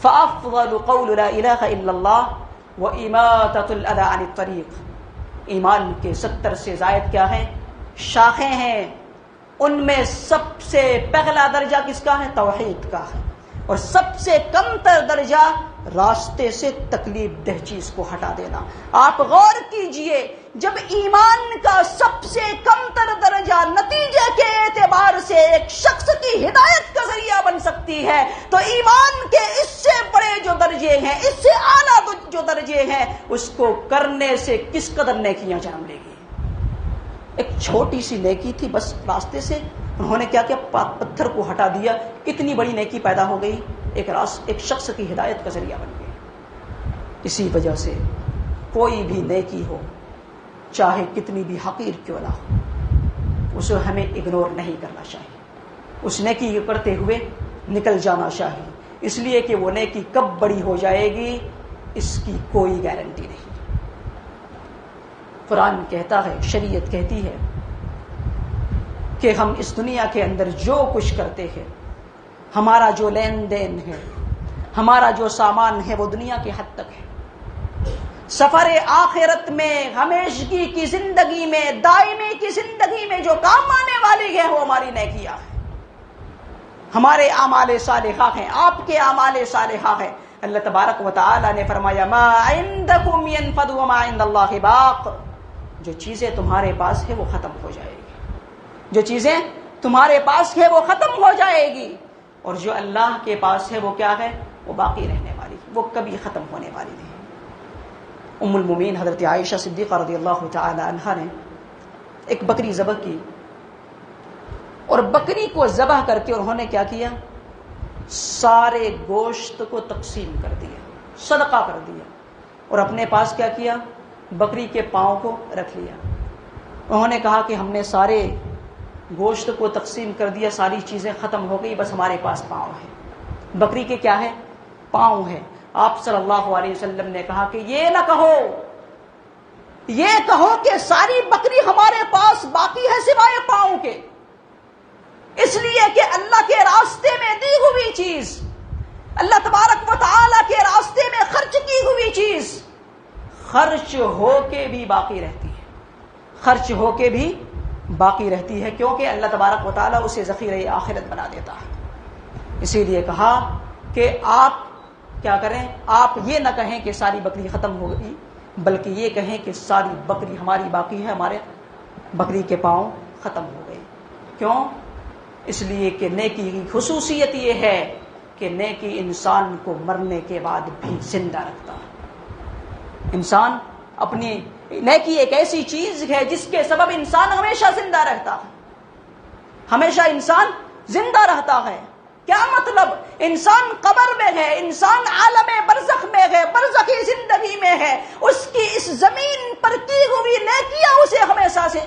فافضل قول لا الہ الا اللہ واماطۃ الاذى عن الطریق۔ ایمان کے 70 سے زائد کیا ہیں؟ شاخیں ہیں۔ ان میں سب سے پہلا درجہ کس کا ہے؟ توحید کا ہے، اور سب سے کم تر درجہ راستے سے تکلیف دہ چیز کو ہٹا دینا۔ آپ غور کیجئے، جب ایمان کا سب سے کم تر درجہ نتیجے کے اعتبار سے ایک شخص کی ہدایت کا ذریعہ بن سکتی ہے، تو ایمان کے اس سے بڑے جو درجے ہیں، اس سے اعلیٰ جو درجے ہیں، اس کو کرنے سے کس قدر نیکیاں جنم لے گی۔ ایک چھوٹی سی نیکی تھی، بس راستے سے انہوں نے کیا کیا؟ پتھر کو ہٹا دیا، کتنی بڑی نیکی پیدا ہو گئی، ایک شخص کی ہدایت کا ذریعہ بن گئی۔ اسی وجہ سے کوئی بھی نیکی ہو، چاہے کتنی بھی حقیر کیوں نہ ہو، اسے ہمیں اگنور نہیں کرنا چاہیے، اس نیکی کو کرتے ہوئے نکل جانا چاہیے، اس لیے کہ وہ نیکی کب بڑی ہو جائے گی اس کی کوئی گارنٹی نہیں۔ قرآن کہتا ہے، شریعت کہتی ہے کہ ہم اس دنیا کے اندر جو کچھ کرتے ہیں، ہمارا جو لین دین ہے، ہمارا جو سامان ہے، وہ دنیا کے حد تک ہے۔ سفر آخرت میں، ہمیشگی کی زندگی میں، دائمی کی زندگی میں جو کام آنے والی ہے وہ ہماری نیکیاں ہیں، ہمارے اعمال صالحہ ہیں، آپ کے اعمال صالحہ ہیں۔ اللہ تبارک و تعالی نے فرمایا ما عندکم ينفد وما عند اللہ باق۔ جو چیزیں تمہارے پاس ہے وہ ختم ہو جائے گی، جو چیزیں تمہارے پاس ہے وہ ختم ہو جائے گی، اور جو اللہ کے پاس ہے وہ کیا ہے؟ وہ باقی رہنے والی، وہ کبھی ختم ہونے والی نہیں۔ ام المومنین حضرت عائشہ صدیقہ رضی اللہ تعالی عنہا نے ایک بکری ذبح کی، اور بکری کو ذبح کر کے انہوں نے کیا کیا؟ سارے گوشت کو تقسیم کر دیا، صدقہ کر دیا، اور اپنے پاس کیا کیا؟ بکری کے پاؤں کو رکھ لیا۔ انہوں نے کہا کہ ہم نے سارے گوشت کو تقسیم کر دیا، ساری چیزیں ختم ہو گئی، بس ہمارے پاس پاؤں ہے۔ بکری کے کیا ہے؟ پاؤں ہے۔ آپ صلی اللہ علیہ وسلم نے کہا کہ یہ نہ کہو، یہ کہو کہ ساری بکری ہمارے پاس باقی ہے سوائے پاؤں کے، اس لیے کہ اللہ کے راستے میں دی ہوئی چیز، اللہ تبارک و تعالی کے راستے میں خرچ کی ہوئی چیز خرچ ہو کے بھی باقی رہتی ہے، خرچ ہو کے بھی باقی رہتی ہے، کیونکہ اللہ تبارک و تعالی اسے ذخیرہ آخرت بنا دیتا ہے۔ اسی لیے کہا کہ آپ کیا کریں؟ آپ یہ نہ کہیں کہ ساری بکری ختم ہو گئی، بلکہ یہ کہیں کہ ساری بکری ہماری باقی ہے، ہمارے بکری کے پاؤں ختم ہو گئے۔ کیوں؟ اس لیے کہ نیکی کی خصوصیت یہ ہے کہ نیکی انسان کو مرنے کے بعد بھی زندہ رکھتا ہے۔ انسان اپنی نیکی ایک ایسی چیز ہے جس کے سبب انسان ہمیشہ زندہ رہتا ہے، ہمیشہ انسان زندہ رہتا ہے۔ کیا مطلب؟ انسان قبر میں ہے، انسان عالم برزخ میں ہے، برزخی زندگی میں ہے، اس کی اس زمین پر کی ہوئی نیکیاں اسے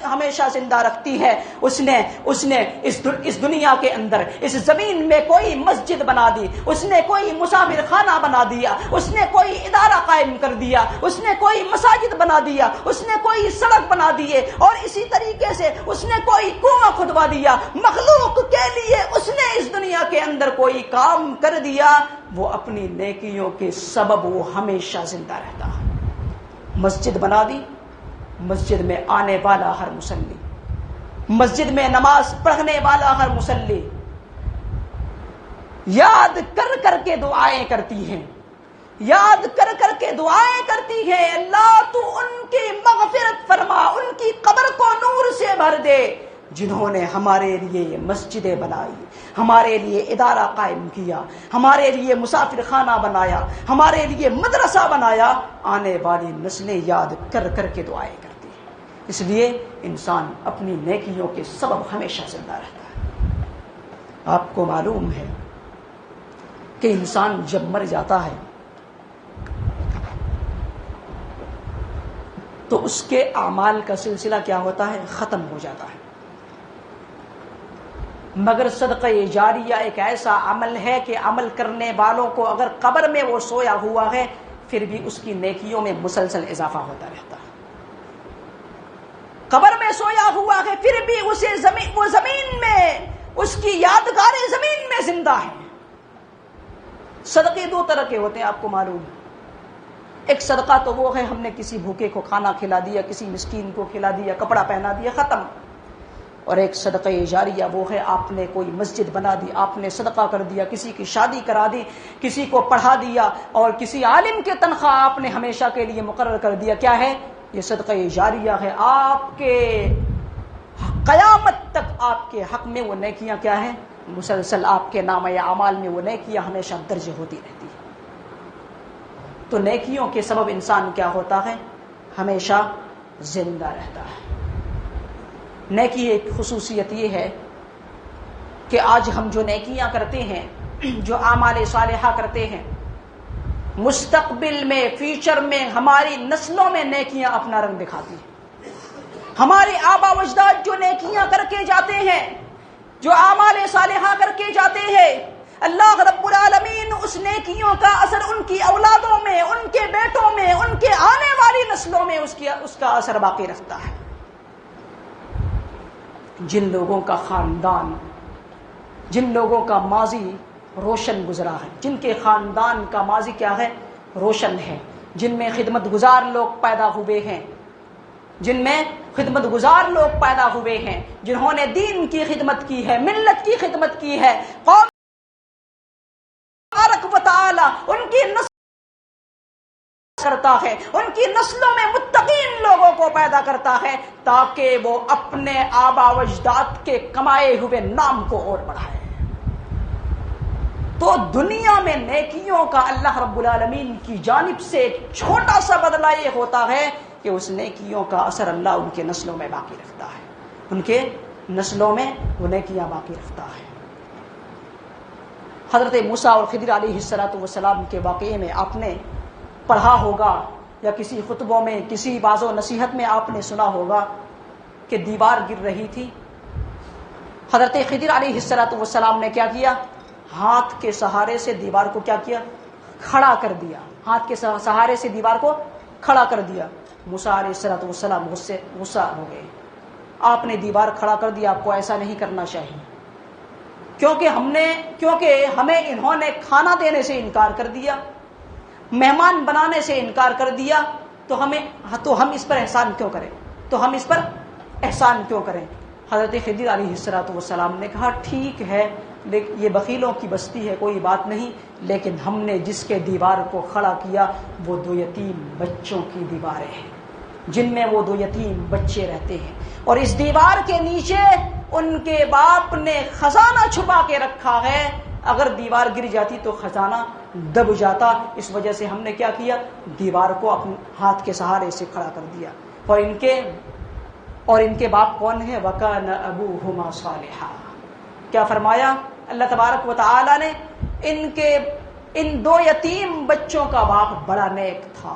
ہمیشہ زندہ رکھتی ہے۔ اس نے اس دنیا کے اندر اس زمین میں کوئی مسجد بنا دی، اس نے کوئی مسافر خانہ بنا دیا، اس نے کوئی ادارہ قائم کر دیا، اس نے کوئی مساجد بنا دیا، اس نے کوئی سڑک بنا دیے، اور اسی طریقے سے اس نے کوئی کنواں کھدوا دیا۔ مخلوق کے لیے اس نے اس دنیا کے اندر کوئی کام کر دیا، وہ اپنی نیکیوں کے سبب وہ ہمیشہ زندہ رہتا ہے۔ مسجد بنا دی، مسجد میں آنے والا ہر مصلی، مسجد میں نماز پڑھنے والا ہر مصلی یاد کر کر کے دعائیں کرتی ہیں، یاد کر کر کے دعائیں کرتی ہے، اللہ تو ان کی مغفرت فرما، ان کی قبر کو نور سے بھر دے، جنہوں نے ہمارے لیے یہ مسجدیں بنائی، ہمارے لیے ادارہ قائم کیا، ہمارے لیے مسافر خانہ بنایا، ہمارے لیے مدرسہ بنایا۔ آنے والی نسلیں یاد کر کر کے دعائیں کرتی ہیں۔ اس لیے انسان اپنی نیکیوں کے سبب ہمیشہ زندہ رہتا ہے۔ آپ کو معلوم ہے کہ انسان جب مر جاتا ہے تو اس کے اعمال کا سلسلہ کیا ہوتا ہے؟ ختم ہو جاتا ہے، مگر صدقہ جاریہ ایک ایسا عمل ہے کہ عمل کرنے والوں کو اگر قبر میں وہ سویا ہوا ہے پھر بھی اس کی نیکیوں میں مسلسل اضافہ ہوتا رہتا ہے۔ قبر میں سویا ہوا ہے پھر بھی اسے وہ زمین میں اس کی یادگاریں زمین میں زندہ ہیں۔ صدقے دو طرح کے ہوتے ہیں، آپ کو معلوم ہے۔ ایک صدقہ تو وہ ہے ہم نے کسی بھوکے کو کھانا کھلا دیا، کسی مسکین کو کھلا دیا، کپڑا پہنا دیا، ختم۔ اور ایک صدقہ جاریہ وہ ہے آپ نے کوئی مسجد بنا دی، آپ نے صدقہ کر دیا، کسی کی شادی کرا دی، کسی کو پڑھا دیا، اور کسی عالم کے تنخواہ آپ نے ہمیشہ کے لیے مقرر کر دیا۔ کیا ہے یہ؟ صدقہ جاریہ ہے۔ آپ کے قیامت تک آپ کے حق میں وہ نیکیاں کیا ہیں؟ مسلسل آپ کے نامہ اعمال میں وہ نیکیاں ہمیشہ درج ہوتی رہتی ہیں۔ تو نیکیوں کے سبب انسان کیا ہوتا ہے؟ ہمیشہ زندہ رہتا ہے۔ نیکی ایک خصوصیت یہ ہے کہ آج ہم جو نیکیاں کرتے ہیں، جو اعمال صالحہ کرتے ہیں، مستقبل میں، فیوچر میں ہماری نسلوں میں نیکیاں اپنا رنگ دکھاتی ہیں۔ ہمارے آبا و اجداد جو نیکیاں کر کے جاتے ہیں، جو اعمال صالحہ کر کے جاتے ہیں، اللہ رب العالمین اس نیکیوں کا اثر ان کی اولادوں میں، ان کے بیٹوں میں، ان کے آنے والی نسلوں میں اس کا اثر باقی رکھتا ہے۔ جن لوگوں کا خاندان، جن لوگوں کا ماضی روشن گزرا ہے، جن کے خاندان کا ماضی کیا ہے؟ روشن ہے، جن میں خدمت گزار لوگ پیدا ہوئے ہیں، جن میں خدمت گزار لوگ پیدا ہوئے ہیں، جنہوں نے دین کی خدمت کی ہے، ملت کی خدمت کی ہے، قوم تبارک و تعالی ان کی نسل کرتا ہے، ان کی نسلوں میں متقین لوگوں کو پیدا کرتا ہے تاکہ وہ اپنے آبا و اجداد کے کمائے ہوئے نام کو اور بڑھائے۔ تو دنیا میں نیکیوں کا اللہ رب العالمین کی جانب سے ایک چھوٹا سا بدلہ یہ ہوتا ہے کہ اس نیکیوں کا اثر اللہ ان کے نسلوں میں باقی رکھتا ہے، ان کے نسلوں میں وہ نیکیاں باقی رکھتا ہے۔ حضرت موسیٰ اور خضر علیہ السلام کے واقعے میں آپ نے پڑھا ہوگا یا کسی خطبوں میں، کسی واعظ و نصیحت میں آپ نے سنا ہوگا کہ دیوار گر رہی تھی۔ حضرت خضر علیہ السلام نے کیا کیا؟ ہاتھ کے سہارے سے دیوار کو کیا کیا؟ کھڑا کر دیا۔ ہاتھ کے سہارے سے دیوار کو کھڑا کر دیا۔ موسیٰ علیہ السلام غصہ ہو گئے۔ آپ نے دیوار کھڑا کر دیا، آپ کو ایسا نہیں کرنا چاہیے، کیونکہ ہمیں انہوں نے کھانا دینے سے انکار کر دیا، مہمان بنانے سے انکار کر دیا، تو ہم اس پر احسان کیوں کریں؟ حضرت خضر علیہ السلام نے کہا ٹھیک ہے، یہ بخیلوں کی بستی ہے، کوئی بات نہیں، لیکن ہم نے جس کے دیوار کو کھڑا کیا وہ 2 یتیم بچوں کی دیواریں ہیں، جن میں وہ 2 یتیم بچے رہتے ہیں، اور اس دیوار کے نیچے ان کے باپ نے خزانہ چھپا کے رکھا ہے، اگر دیوار گر جاتی تو خزانہ دب جاتا، اس وجہ سے ہم نے کیا کیا، دیوار کو اپنے ہاتھ کے سہارے سے کھڑا کر دیا۔ اور ان کے باپ کون ہیں؟ وَكَانَ أَبُوهُمَا صَالِحًا۔ کیا فرمایا اللہ تبارک و تعالی نے؟ ان دو یتیم بچوں کا باپ بڑا نیک تھا،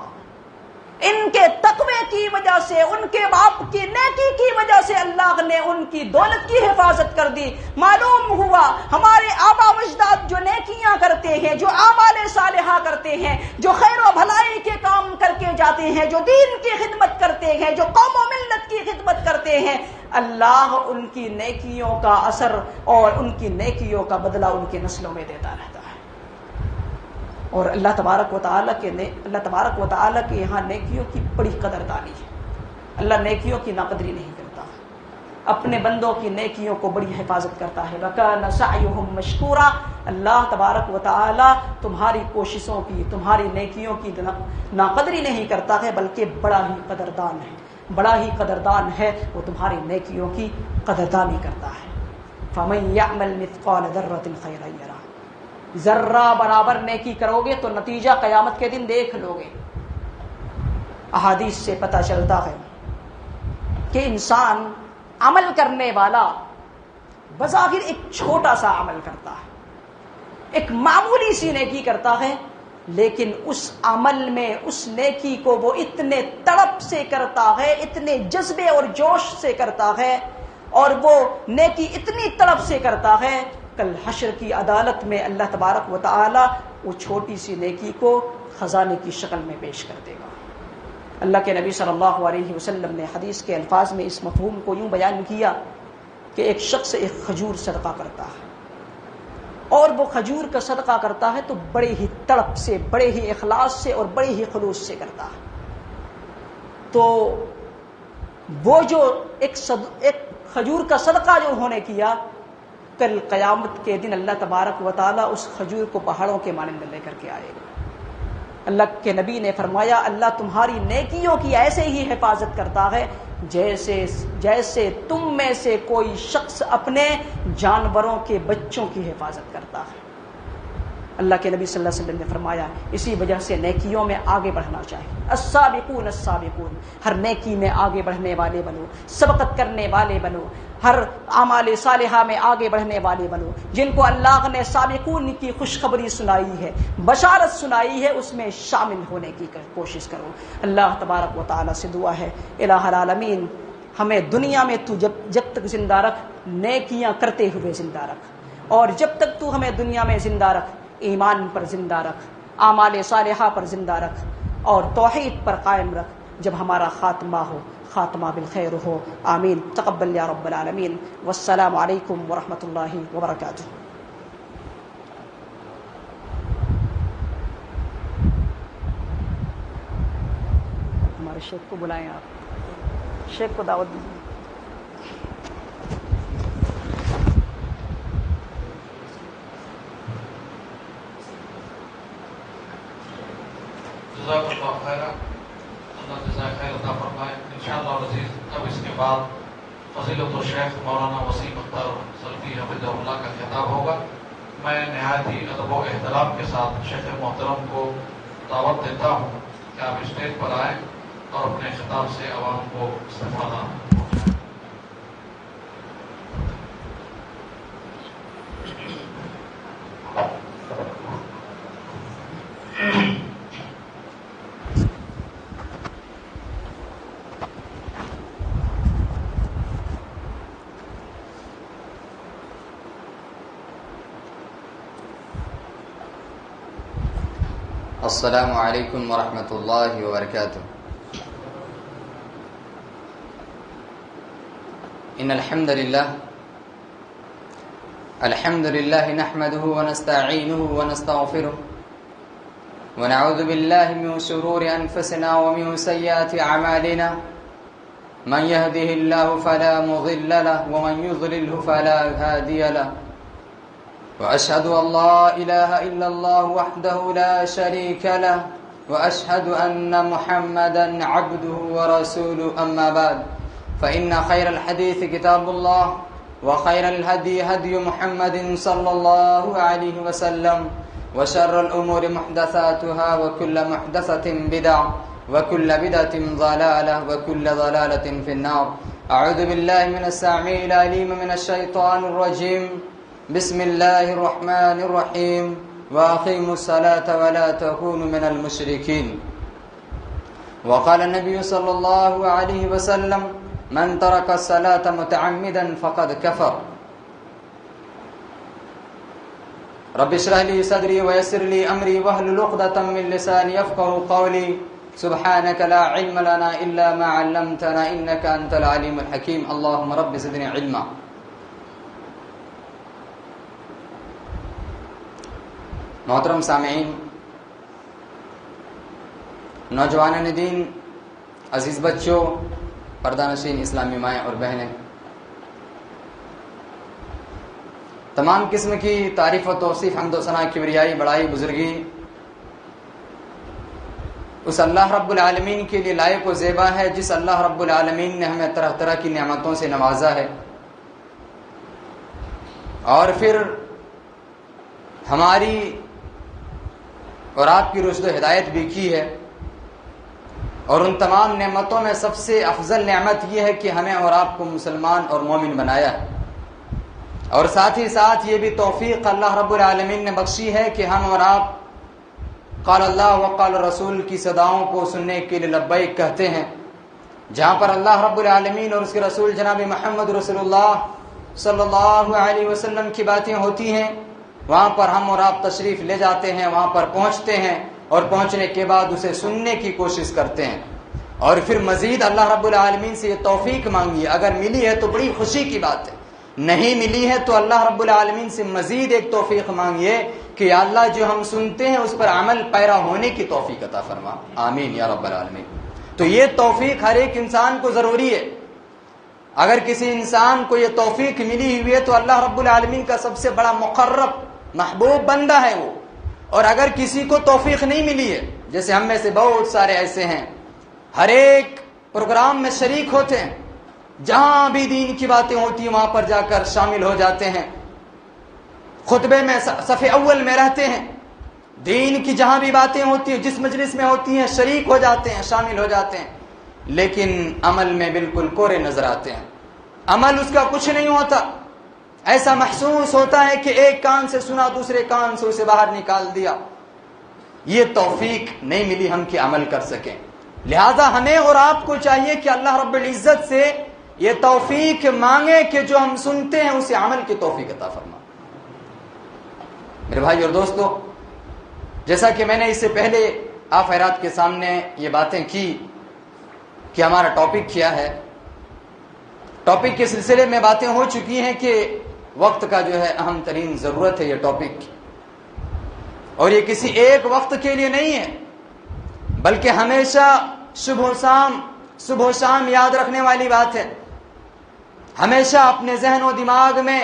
ان کے تقوی کی وجہ سے، ان کے باپ کی نیکی کی وجہ سے اللہ نے ان کی دولت کی حفاظت کر دی۔ معلوم ہوا ہمارے آبا و اجداد جو نیکیاں کرتے ہیں، جو اعمال صالحہ کرتے ہیں، جو خیر و بھلائی کے کام کر کے جاتے ہیں، جو دین کی خدمت کرتے ہیں، جو قوم و ملت کی خدمت کرتے ہیں، اللہ ان کی نیکیوں کا اثر اور ان کی نیکیوں کا بدلہ ان کی نسلوں میں دیتا رہتا ہے۔ اور اللہ تبارک و تعالیٰ کے یہاں نیکیوں کی بڑی قدردانی ہے۔ اللہ نیکیوں کی ناقدری نہیں کرتا، اپنے بندوں کی نیکیوں کو بڑی حفاظت کرتا ہے۔ وَكَانَ سَعْيُهُمْ مَشْكُورًا۔ اللہ تبارک و تعالیٰ تمہاری کوششوں کی، تمہاری نیکیوں کی ناقدری نہیں کرتا ہے، بلکہ بڑا ہی قدردان ہے، وہ تمہاری نیکیوں کی قدردانی کرتا ہے۔ فَمَن يَعْمَلْ مِثْقَالَ ذَرَّةٍ خَيْرًا يَرَهُ۔ ذرہ برابر نیکی کرو گے تو نتیجہ قیامت کے دن دیکھ لو گے۔ احادیث سے پتہ چلتا ہے کہ انسان عمل کرنے والا بظاہر ایک چھوٹا سا عمل کرتا ہے، ایک معمولی سی نیکی کرتا ہے، لیکن اس عمل میں اس نیکی کو وہ اتنے تڑپ سے کرتا ہے، اتنے جذبے اور جوش سے کرتا ہے، اور وہ نیکی اتنی تڑپ سے کرتا ہے، کل حشر کی عدالت میں اللہ تبارک و تعالی وہ چھوٹی سی نیکی کو خزانے کی شکل میں پیش کر دے گا۔ اللہ کے نبی صلی اللہ علیہ وسلم نے حدیث کے الفاظ میں اس مفہوم کو یوں بیان کیا کہ ایک شخص ایک کھجور صدقہ کرتا ہے، اور وہ کھجور کا صدقہ کرتا ہے تو بڑے ہی تڑپ سے، بڑے ہی اخلاص سے اور بڑے ہی خلوص سے کرتا ہے، تو وہ جو ایک کھجور کا صدقہ جو انہوں نے کیا، کل قیامت کے دن اللہ تبارک و تعالیٰ اس کھجور کو پہاڑوں کے مانند لے کر کے آئے گا۔ اللہ کے نبی نے فرمایا اللہ تمہاری نیکیوں کی ایسے ہی حفاظت کرتا ہے جیسے تم میں سے کوئی شخص اپنے جانوروں کے بچوں کی حفاظت کرتا ہے۔ اللہ کے نبی صلی اللہ علیہ وسلم نے فرمایا اسی وجہ سے نیکیوں میں آگے بڑھنا چاہیے۔ السابقون السابقون، ہر نیکی میں آگے بڑھنے والے بنو، سبقت کرنے والے بنو، ہر اعمال صالحہ میں آگے بڑھنے والے بنو۔ جن کو اللہ نے سابقون کی خوشخبری سنائی ہے، بشارت سنائی ہے، اس میں شامل ہونے کی کوشش کرو۔ اللہ تبارک و تعالی سے دعا ہے الہ العالمین ہمیں دنیا میں تو جب تک زندہ رکھ، نیکیاں کرتے ہوئے زندہ رکھ، اور جب تک تو ہمیں دنیا میں زندہ رکھ، ایمان پر زندہ رکھ، اعمال صالحہ پر زندہ رکھ، اور توحید پر قائم رکھ۔ جب ہمارا خاتمہ ہو، خاتمہ بالخیر ہو، آمین۔ تقبل یا رب العالمین۔ والسلام علیکم ورحمۃ اللہ وبرکاتہ۔ ہمارے شیخ کو بلائیں، آپ شیخ کو دعوت دیجیے۔ جزاک اللہ خیر، اللہ جزائے خیر عطا فرمائے۔ انشاءاللہ عزیز اب اس کے بعد فضیلت الشیخ مولانا وسیم اختر سلفی حفظہ اللہ کا خطاب ہوگا۔ میں نہایت ہی ادب و احترام کے ساتھ شیخ محترم کو دعوت دیتا ہوں کہ آپ اسٹیج پر آئیں اور اپنے خطاب سے عوام کو استفادہ پہنچائیں۔ السلام علیکم ورحمۃ اللہ وبرکاتہ۔ ان الحمد للہ نحمده ونستعینه ونستغفره ونعوذ باللہ من شرور انفسنا ومن سیئات اعمالنا من يهده الله فلا مضل له ومن يضلله فلا هادي له وأشهد أن لا إله إلا الله وحده لا شريك له وأشهد أن محمدا عبده ورسوله أما بعد فإن خير الحديث كتاب الله وخير الهدي هدي محمد صلى الله عليه وسلم وشر الأمور محدثاتها وكل محدثة بدعة وكل بدعة ضلالة وكل ضلالة في النار. أعوذ بالله من السميع العليم من الشيطان الرجيم. بسم الله الرحمن الرحيم. وأقيموا الصلاة ولا تكونوا من المشركين. وقال النبي صلى الله عليه وسلم من ترك الصلاة متعمدا فقد كفر. رب اشرح لي صدري ويسر لي أمري واحلل عقدة من لساني يفقهوا قولي. سبحانك لا علم لنا إلا ما علمتنا إنك أنت العليم الحكيم. اللهم رب زدني علما. محترم سامعین، نوجوانان دین، عزیز بچوں، پردہ نشین اسلامی مائیں اور بہنیں، تمام قسم کی تعریف و توصیف، حمد و ثنا، کبریائی، بڑائی، بزرگی اس اللہ رب العالمین کے لیے لائق و زیبا ہے جس اللہ رب العالمین نے ہمیں طرح طرح کی نعمتوں سے نوازا ہے، اور پھر ہماری اور آپ کی رشد و ہدایت بھی کی ہے. اور ان تمام نعمتوں میں سب سے افضل نعمت یہ ہے کہ ہمیں اور آپ کو مسلمان اور مومن بنایا ہے، اور ساتھ ہی ساتھ یہ بھی توفیق اللہ رب العالمین نے بخشی ہے کہ ہم اور آپ قال اللہ وقال رسول کی صداؤں کو سننے کے لیے لبیک کہتے ہیں. جہاں پر اللہ رب العالمین اور اس کے رسول جناب محمد رسول اللہ صلی اللہ علیہ وسلم کی باتیں ہوتی ہیں، وہاں پر ہم اور آپ تشریف لے جاتے ہیں، وہاں پر پہنچتے ہیں، اور پہنچنے کے بعد اسے سننے کی کوشش کرتے ہیں، اور پھر مزید اللہ رب العالمین سے یہ توفیق مانگیے. اگر ملی ہے تو بڑی خوشی کی بات ہے، نہیں ملی ہے تو اللہ رب العالمین سے مزید ایک توفیق مانگیے کہ یا اللہ جو ہم سنتے ہیں اس پر عمل پیرا ہونے کی توفیق عطا فرما. آمین یا رب العالمین. تو یہ توفیق ہر ایک انسان کو ضروری ہے. اگر کسی انسان کو یہ توفیق ملی ہوئی ہے تو اللہ رب العالمین کا سب سے بڑا مقرب محبوب بندہ ہے وہ. اور اگر کسی کو توفیق نہیں ملی ہے، جیسے ہم میں سے بہت سارے ایسے ہیں، ہر ایک پروگرام میں شریک ہوتے ہیں، جہاں بھی دین کی باتیں ہوتی ہیں وہاں پر جا کر شامل ہو جاتے ہیں، خطبے میں صف اول میں رہتے ہیں، دین کی جہاں بھی باتیں ہوتی ہیں، جس مجلس میں ہوتی ہیں شریک ہو جاتے ہیں، شامل ہو جاتے ہیں، لیکن عمل میں بالکل کورے نظر آتے ہیں. عمل اس کا کچھ نہیں ہوتا. ایسا محسوس ہوتا ہے کہ ایک کان سے سنا دوسرے کان سے اسے باہر نکال دیا. یہ توفیق نہیں ملی ہم کہ عمل کر سکیں. لہذا ہمیں اور آپ کو چاہیے کہ اللہ رب العزت سے یہ توفیق مانگے کہ جو ہم سنتے ہیں اسے عمل کی توفیق عطا فرما. میرے بھائی اور دوستو، جیسا کہ میں نے اس سے پہلے آپ حضرات کے سامنے یہ باتیں کی کہ ہمارا ٹاپک کیا ہے، ٹاپک کے سلسلے میں باتیں ہو چکی ہیں کہ وقت کا جو ہے اہم ترین ضرورت ہے یہ ٹاپک، اور یہ کسی ایک وقت کے لیے نہیں ہے بلکہ ہمیشہ صبح و شام یاد رکھنے والی بات ہے، ہمیشہ اپنے ذہن و دماغ میں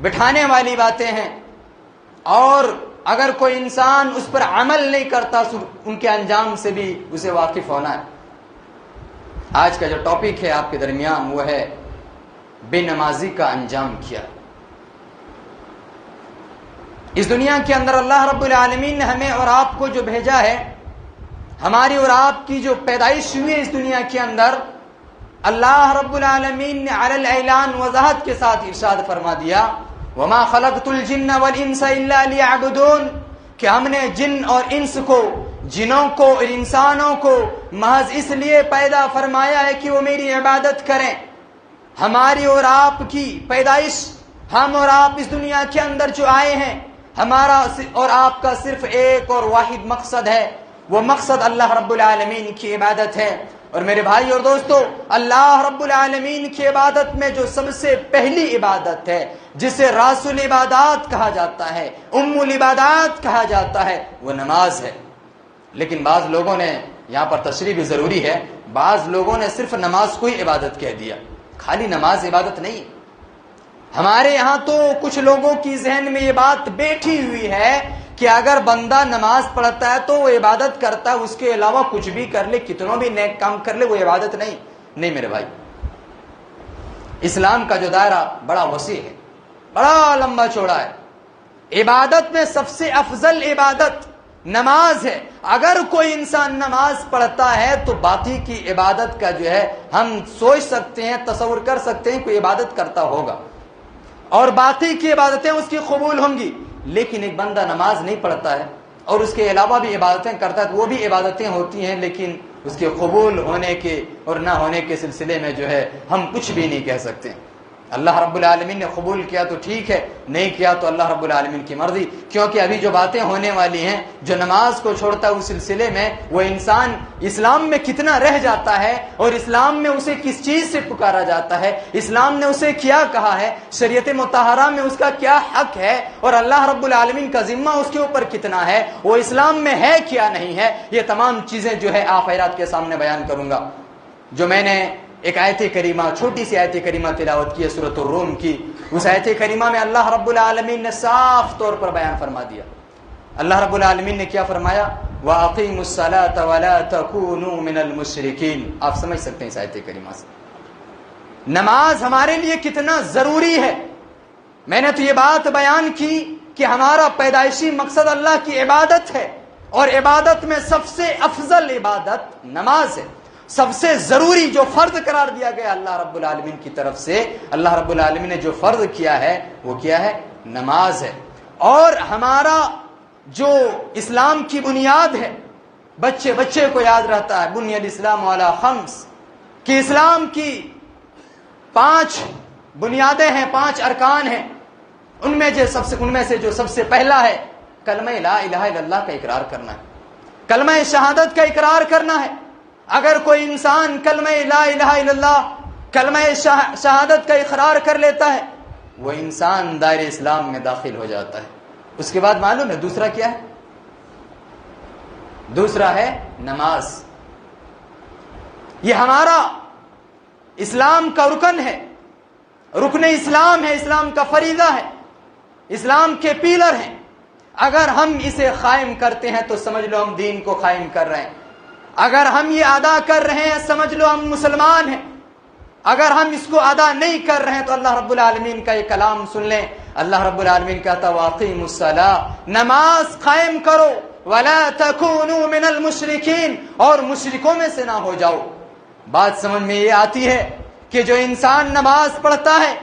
بٹھانے والی باتیں ہیں. اور اگر کوئی انسان اس پر عمل نہیں کرتا ان کے انجام سے بھی اسے واقف ہونا ہے. آج کا جو ٹاپک ہے آپ کے درمیان وہ ہے بے نمازی کا انجام کیا. اس دنیا کے اندر اللہ رب العالمین نے ہمیں اور آپ کو جو بھیجا ہے، ہماری اور آپ کی جو پیدائش ہوئی ہے اس دنیا کے اندر، اللہ رب العالمین نے علی الاعلان وضاحت کے ساتھ ارشاد فرما دیا وما خلقت الجن والانس الا ليعبدون، کہ ہم نے جن اور انس کو، جنوں کو اور انسانوں کو محض اس لیے پیدا فرمایا ہے کہ وہ میری عبادت کریں. ہماری اور آپ کی پیدائش، ہم اور آپ اس دنیا کے اندر جو آئے ہیں، ہمارا اور آپ کا صرف ایک اور واحد مقصد ہے، وہ مقصد اللہ رب العالمین کی عبادت ہے. اور میرے بھائی اور دوستو، اللہ رب العالمین کی عبادت میں جو سب سے پہلی عبادت ہے، جسے راس العبادات کہا جاتا ہے، ام العبادات کہا جاتا ہے، وہ نماز ہے. لیکن بعض لوگوں نے، یہاں پر تشریح بھی ضروری ہے، بعض لوگوں نے صرف نماز کو ہی عبادت کہہ دیا. خالی نماز عبادت نہیں. ہمارے یہاں تو کچھ لوگوں کی ذہن میں یہ بات بیٹھی ہوئی ہے کہ اگر بندہ نماز پڑھتا ہے تو وہ عبادت کرتا ہے، اس کے علاوہ کچھ بھی کر لے، کتنوں بھی نیک کام کر لے، وہ عبادت نہیں. نہیں میرے بھائی، اسلام کا جو دائرہ بڑا وسیع ہے، بڑا لمبا چوڑا ہے۔ عبادت میں سب سے افضل عبادت نماز ہے۔ اگر کوئی انسان نماز پڑھتا ہے تو باقی کی عبادت کا جو ہے ہم سوچ سکتے ہیں، تصور کر سکتے ہیں کوئی عبادت کرتا ہوگا اور باقی کی عبادتیں اس کی قبول ہوں گی۔ لیکن ایک بندہ نماز نہیں پڑھتا ہے اور اس کے علاوہ بھی عبادتیں کرتا ہے تو وہ بھی عبادتیں ہوتی ہیں، لیکن اس کے قبول ہونے کے اور نہ ہونے کے سلسلے میں جو ہے ہم کچھ بھی نہیں کہہ سکتے۔ اللہ رب العالمین نے قبول کیا تو ٹھیک ہے، نہیں کیا تو اللہ رب العالمین کی مرضی، کیونکہ ابھی جو باتیں ہونے والی ہیں، جو نماز کو چھوڑتا ہے اس سلسلے میں وہ انسان اسلام میں کتنا رہ جاتا ہے اور اسلام میں اسے کس چیز سے پکارا جاتا ہے، اسلام نے اسے کیا کہا ہے، شریعت مطہرہ میں اس کا کیا حق ہے اور اللہ رب العالمین کا ذمہ اس کے اوپر کتنا ہے، وہ اسلام میں ہے کیا نہیں ہے، یہ تمام چیزیں جو ہے آخرات کے سامنے بیان کروں گا۔ جو میں نے ایک آیت کریمہ، چھوٹی سی آیت کریمہ تلاوت کی ہے سورۃ الروم کی، اس آیت کریمہ میں اللہ رب العالمین نے صاف طور پر بیان فرما دیا۔ اللہ رب العالمین نے کیا فرمایا؟ وَأَقِيمُوا الصَّلَاةَ وَلَا تَكُونُوا مِنَ الْمُشْرِكِينَ۔ آپ سمجھ سکتے ہیں اس آیت کریمہ سے نماز ہمارے لیے کتنا ضروری ہے۔ میں نے تو یہ بات بیان کی کہ ہمارا پیدائشی مقصد اللہ کی عبادت ہے اور عبادت میں سب سے افضل عبادت نماز ہے۔ سب سے ضروری جو فرض قرار دیا گیا اللہ رب العالمین کی طرف سے، اللہ رب العالمین نے جو فرض کیا ہے وہ کیا ہے؟ نماز ہے۔ اور ہمارا جو اسلام کی بنیاد ہے، بچے کو یاد رہتا ہے بنی الاسلام علی خمس، کہ اسلام کی 5 بنیادیں ہیں، 5 ارکان ہیں۔ ان میں سے جو سب سے پہلا ہے کلمہ لا الہ الا اللہ کا اقرار کرنا ہے، کلمہ شہادت کا اقرار کرنا ہے۔ اگر کوئی انسان کلمہ لا الہ الا اللہ، کلمہ شہادت کا اقرار کر لیتا ہے، وہ انسان دائرہ اسلام میں داخل ہو جاتا ہے۔ اس کے بعد معلوم ہے دوسرا کیا ہے؟ دوسرا ہے نماز۔ یہ ہمارا اسلام کا رکن ہے، رکن اسلام ہے، اسلام کا فریضہ ہے، اسلام کے پیلر ہیں۔ اگر ہم اسے قائم کرتے ہیں تو سمجھ لو ہم دین کو قائم کر رہے ہیں۔ اگر ہم یہ ادا کر رہے ہیں سمجھ لو ہم مسلمان ہیں۔ اگر ہم اس کو ادا نہیں کر رہے ہیں تو اللہ رب العالمین کا یہ کلام سن لیں۔ اللہ رب العالمین کہتا وَأَقِيمُوا الصَّلَاةَ، نماز قائم کرو، وَلَا تَكُونُوا مِنَ الْمُشْرِكِينَ، اور مشرکوں میں سے نہ ہو جاؤ۔ بات سمجھ میں یہ آتی ہے کہ جو انسان نماز پڑھتا ہے،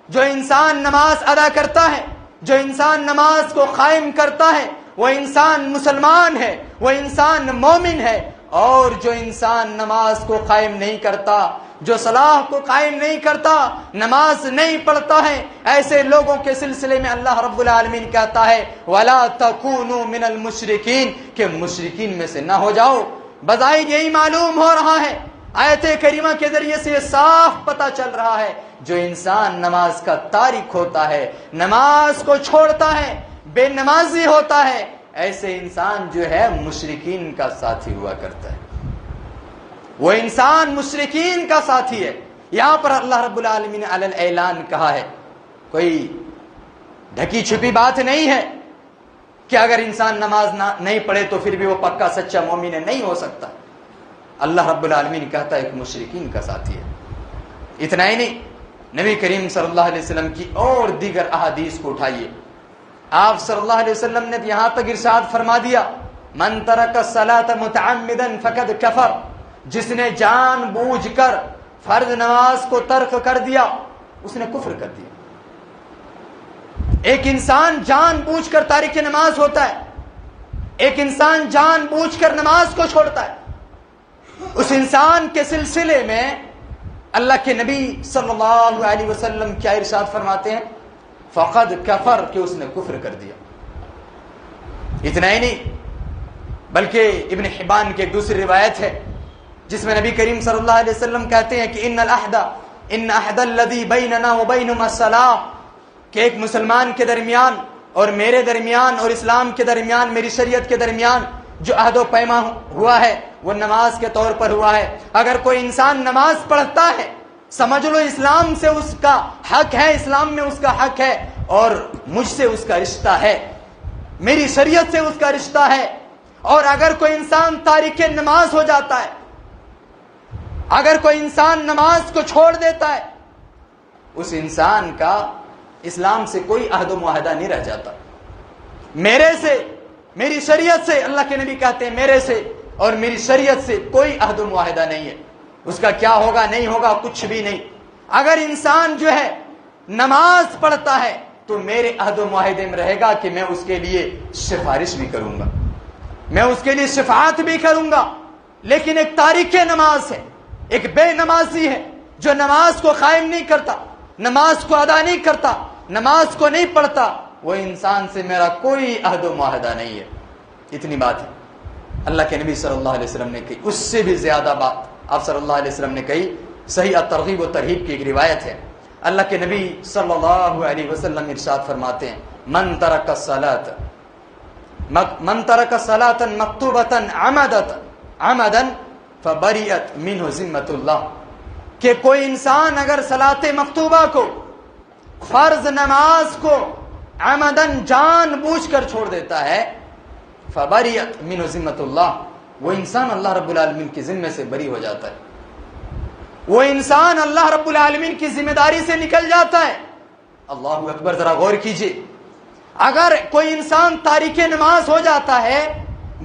جو انسان نماز ادا کرتا ہے، جو انسان نماز کو قائم کرتا ہے، وہ انسان مسلمان ہے، وہ انسان مومن ہے۔ اور جو انسان نماز کو قائم نہیں کرتا، جو صلاح کو قائم نہیں کرتا، نماز نہیں پڑھتا ہے، ایسے لوگوں کے سلسلے میں اللہ رب العالمین کہتا ہے وَلَا تَكُونُوا مِنَ الْمُشْرِكِينَ، کہ مشرکین میں سے نہ ہو جاؤ۔ بظاہر یہی معلوم ہو رہا ہے، آیت کریمہ کے ذریعے سے یہ صاف پتہ چل رہا ہے، جو انسان نماز کا تارک ہوتا ہے، نماز کو چھوڑتا ہے، بے نمازی ہوتا ہے، ایسے انسان جو ہے مشرکین کا ساتھی ہوا کرتا ہے، وہ انسان مشرکین کا ساتھی ہے۔ یہاں پر اللہ رب العالمین نے علی الاعلان کہا ہے، کوئی ڈھکی چھپی بات نہیں ہے کہ اگر انسان نماز نہیں پڑھے تو پھر بھی وہ پکا سچا مومن نہیں ہو سکتا۔ اللہ رب العالمین کہتا ہے ایک مشرکین کا ساتھی ہے۔ اتنا ہی نہیں، نبی کریم صلی اللہ علیہ وسلم کی اور دیگر احادیث کو اٹھائیے، آپ صلی اللہ علیہ وسلم نے یہاں تک ارشاد فرما دیا من ترک الصلاۃ متعمدا فقد کفر، جس نے جان بوجھ کر فرض نماز کو ترک کر دیا اس نے کفر کر دیا۔ ایک انسان جان بوجھ کر تارک نماز ہوتا ہے، ایک انسان جان بوجھ کر نماز کو چھوڑتا ہے، اس انسان کے سلسلے میں اللہ کے نبی صلی اللہ علیہ وسلم کیا ارشاد فرماتے ہیں؟ فقد کفر، کہ اس نے کفر کر دیا۔ اتنا ہی نہیں بلکہ ابن حبان کی ایک دوسری روایت ہے جس میں نبی کریم صلی اللہ علیہ وسلم کہتے ہیں کہ ان عہد الذی بیننا وبینہم الصلاۃ، کہ ایک مسلمان کے درمیان اور میرے درمیان اور اسلام کے درمیان، میری شریعت کے درمیان جو عہد و پیما ہوا ہے وہ نماز کے طور پر ہوا ہے۔ اگر کوئی انسان نماز پڑھتا ہے سمجھ لو اسلام سے اس کا حق ہے، اسلام میں اس کا حق ہے اور مجھ سے اس کا رشتہ ہے، میری شریعت سے اس کا رشتہ ہے۔ اور اگر کوئی انسان تارک نماز ہو جاتا ہے، اگر کوئی انسان نماز کو چھوڑ دیتا ہے، اس انسان کا اسلام سے کوئی عہد و معاہدہ نہیں رہ جاتا. میرے سے، میری شریعت سے، اللہ کے نبی کہتے ہیں میرے سے اور میری شریعت سے کوئی عہد و معاہدہ نہیں ہے. اس کا کیا ہوگا نہیں ہوگا کچھ بھی نہیں. اگر انسان جو ہے نماز پڑھتا ہے تو میرے عہد و معاہدے میں رہے گا کہ میں اس کے لیے سفارش بھی کروں گا، میں اس کے لیے شفاعت بھی کروں گا. لیکن ایک تارک نماز ہے، ایک بے نمازی ہے جو نماز کو قائم نہیں کرتا، نماز کو ادا نہیں کرتا، نماز کو نہیں پڑھتا، وہ انسان سے میرا کوئی عہد و معاہدہ نہیں ہے. اتنی بات ہے. اللہ کے نبی صلی اللہ علیہ وسلم نے کہی، اس سے بھی زیادہ بات آپ صلی اللہ علیہ وسلم نے کہی. صحیح الترغیب و ترہیب کی ایک روایت ہے. اللہ کے نبی صلی اللہ علیہ وسلم ارشاد فرماتے ہیں من ترک الصلاۃ مکتوبۃ عمدا فبریت منہ ذمۃ اللہ، کہ کوئی انسان اگر صلاۃ مکتوبہ کو، فرض نماز کو عمدن جان بوجھ کر چھوڑ دیتا ہے، فبریت منہ ذمۃ اللہ، وہ انسان اللہ رب العالمین کی ذمے سے بری ہو جاتا ہے، وہ انسان اللہ رب العالمین کی ذمہ داری سے نکل جاتا ہے. اللہ اکبر. ذرا غور کیجئے، اگر کوئی انسان تارک نماز ہو جاتا ہے،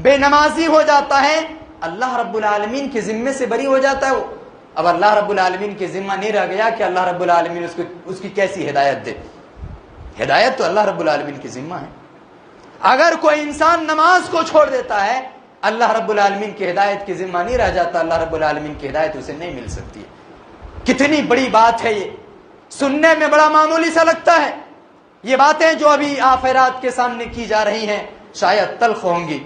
بے نمازی ہو جاتا ہے، اللہ رب العالمین کے ذمے سے بری ہو جاتا ہے. وہ اب اللہ رب العالمین کے ذمہ نہیں رہ گیا کہ اللہ رب العالمین اس کی کیسی ہدایت دے. ہدایت تو اللہ رب العالمین کی ذمہ ہے. اگر کوئی انسان نماز کو چھوڑ دیتا ہے، اللہ رب العالمین کی ہدایت کی ذمہ نہیں رہ جاتا، اللہ رب العالمین کی ہدایت اسے نہیں مل سکتی ہے. کتنی بڑی بات ہے یہ. سننے میں بڑا معمولی سا لگتا ہے. یہ باتیں جو ابھی آخرات کے سامنے کی جا رہی ہیں شاید تلخ ہوں گی،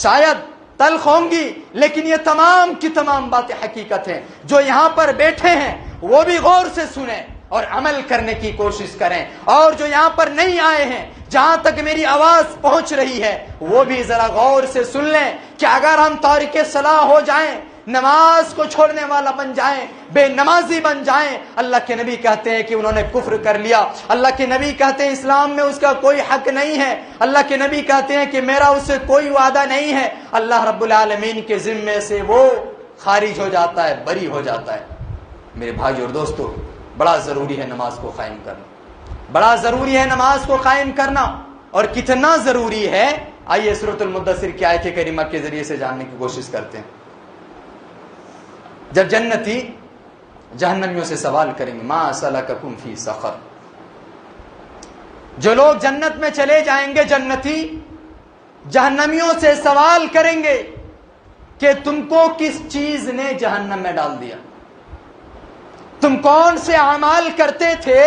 شاید تلخ ہوں گی، لیکن یہ تمام کی تمام باتیں حقیقت ہیں. جو یہاں پر بیٹھے ہیں وہ بھی غور سے سنیں اور عمل کرنے کی کوشش کریں، اور جو یہاں پر نہیں آئے ہیں، جہاں تک میری آواز پہنچ رہی ہے، وہ بھی ذرا غور سے سن لیں کہ اگر ہم تارک صلاح ہو جائیں، نماز کو چھوڑنے والا بن جائیں، بے نمازی بن جائیں، اللہ کے نبی کہتے ہیں کہ انہوں نے کفر کر لیا. اللہ کے نبی کہتے ہیں اسلام میں اس کا کوئی حق نہیں ہے. اللہ کے نبی کہتے ہیں کہ میرا اس سے کوئی وعدہ نہیں ہے. اللہ رب العالمین کے ذمے سے وہ خارج ہو جاتا ہے، بری ہو جاتا ہے. میرے بھائی اور دوستو، بڑا ضروری ہے نماز کو قائم کرنا، بڑا ضروری ہے نماز کو قائم کرنا. اور کتنا ضروری ہے، آئیے سورۃ المدثر کی آیت کریمہ کے ذریعے سے جاننے کی کوشش کرتے ہیں. جب جنتی جہنمیوں سے سوال کریں گے ما سلککم فی سقر، جو لوگ جنت میں چلے جائیں گے، جنتی جہنمیوں سے سوال کریں گے کہ تم کو کس چیز نے جہنم میں ڈال دیا، تم کون سے اعمال کرتے تھے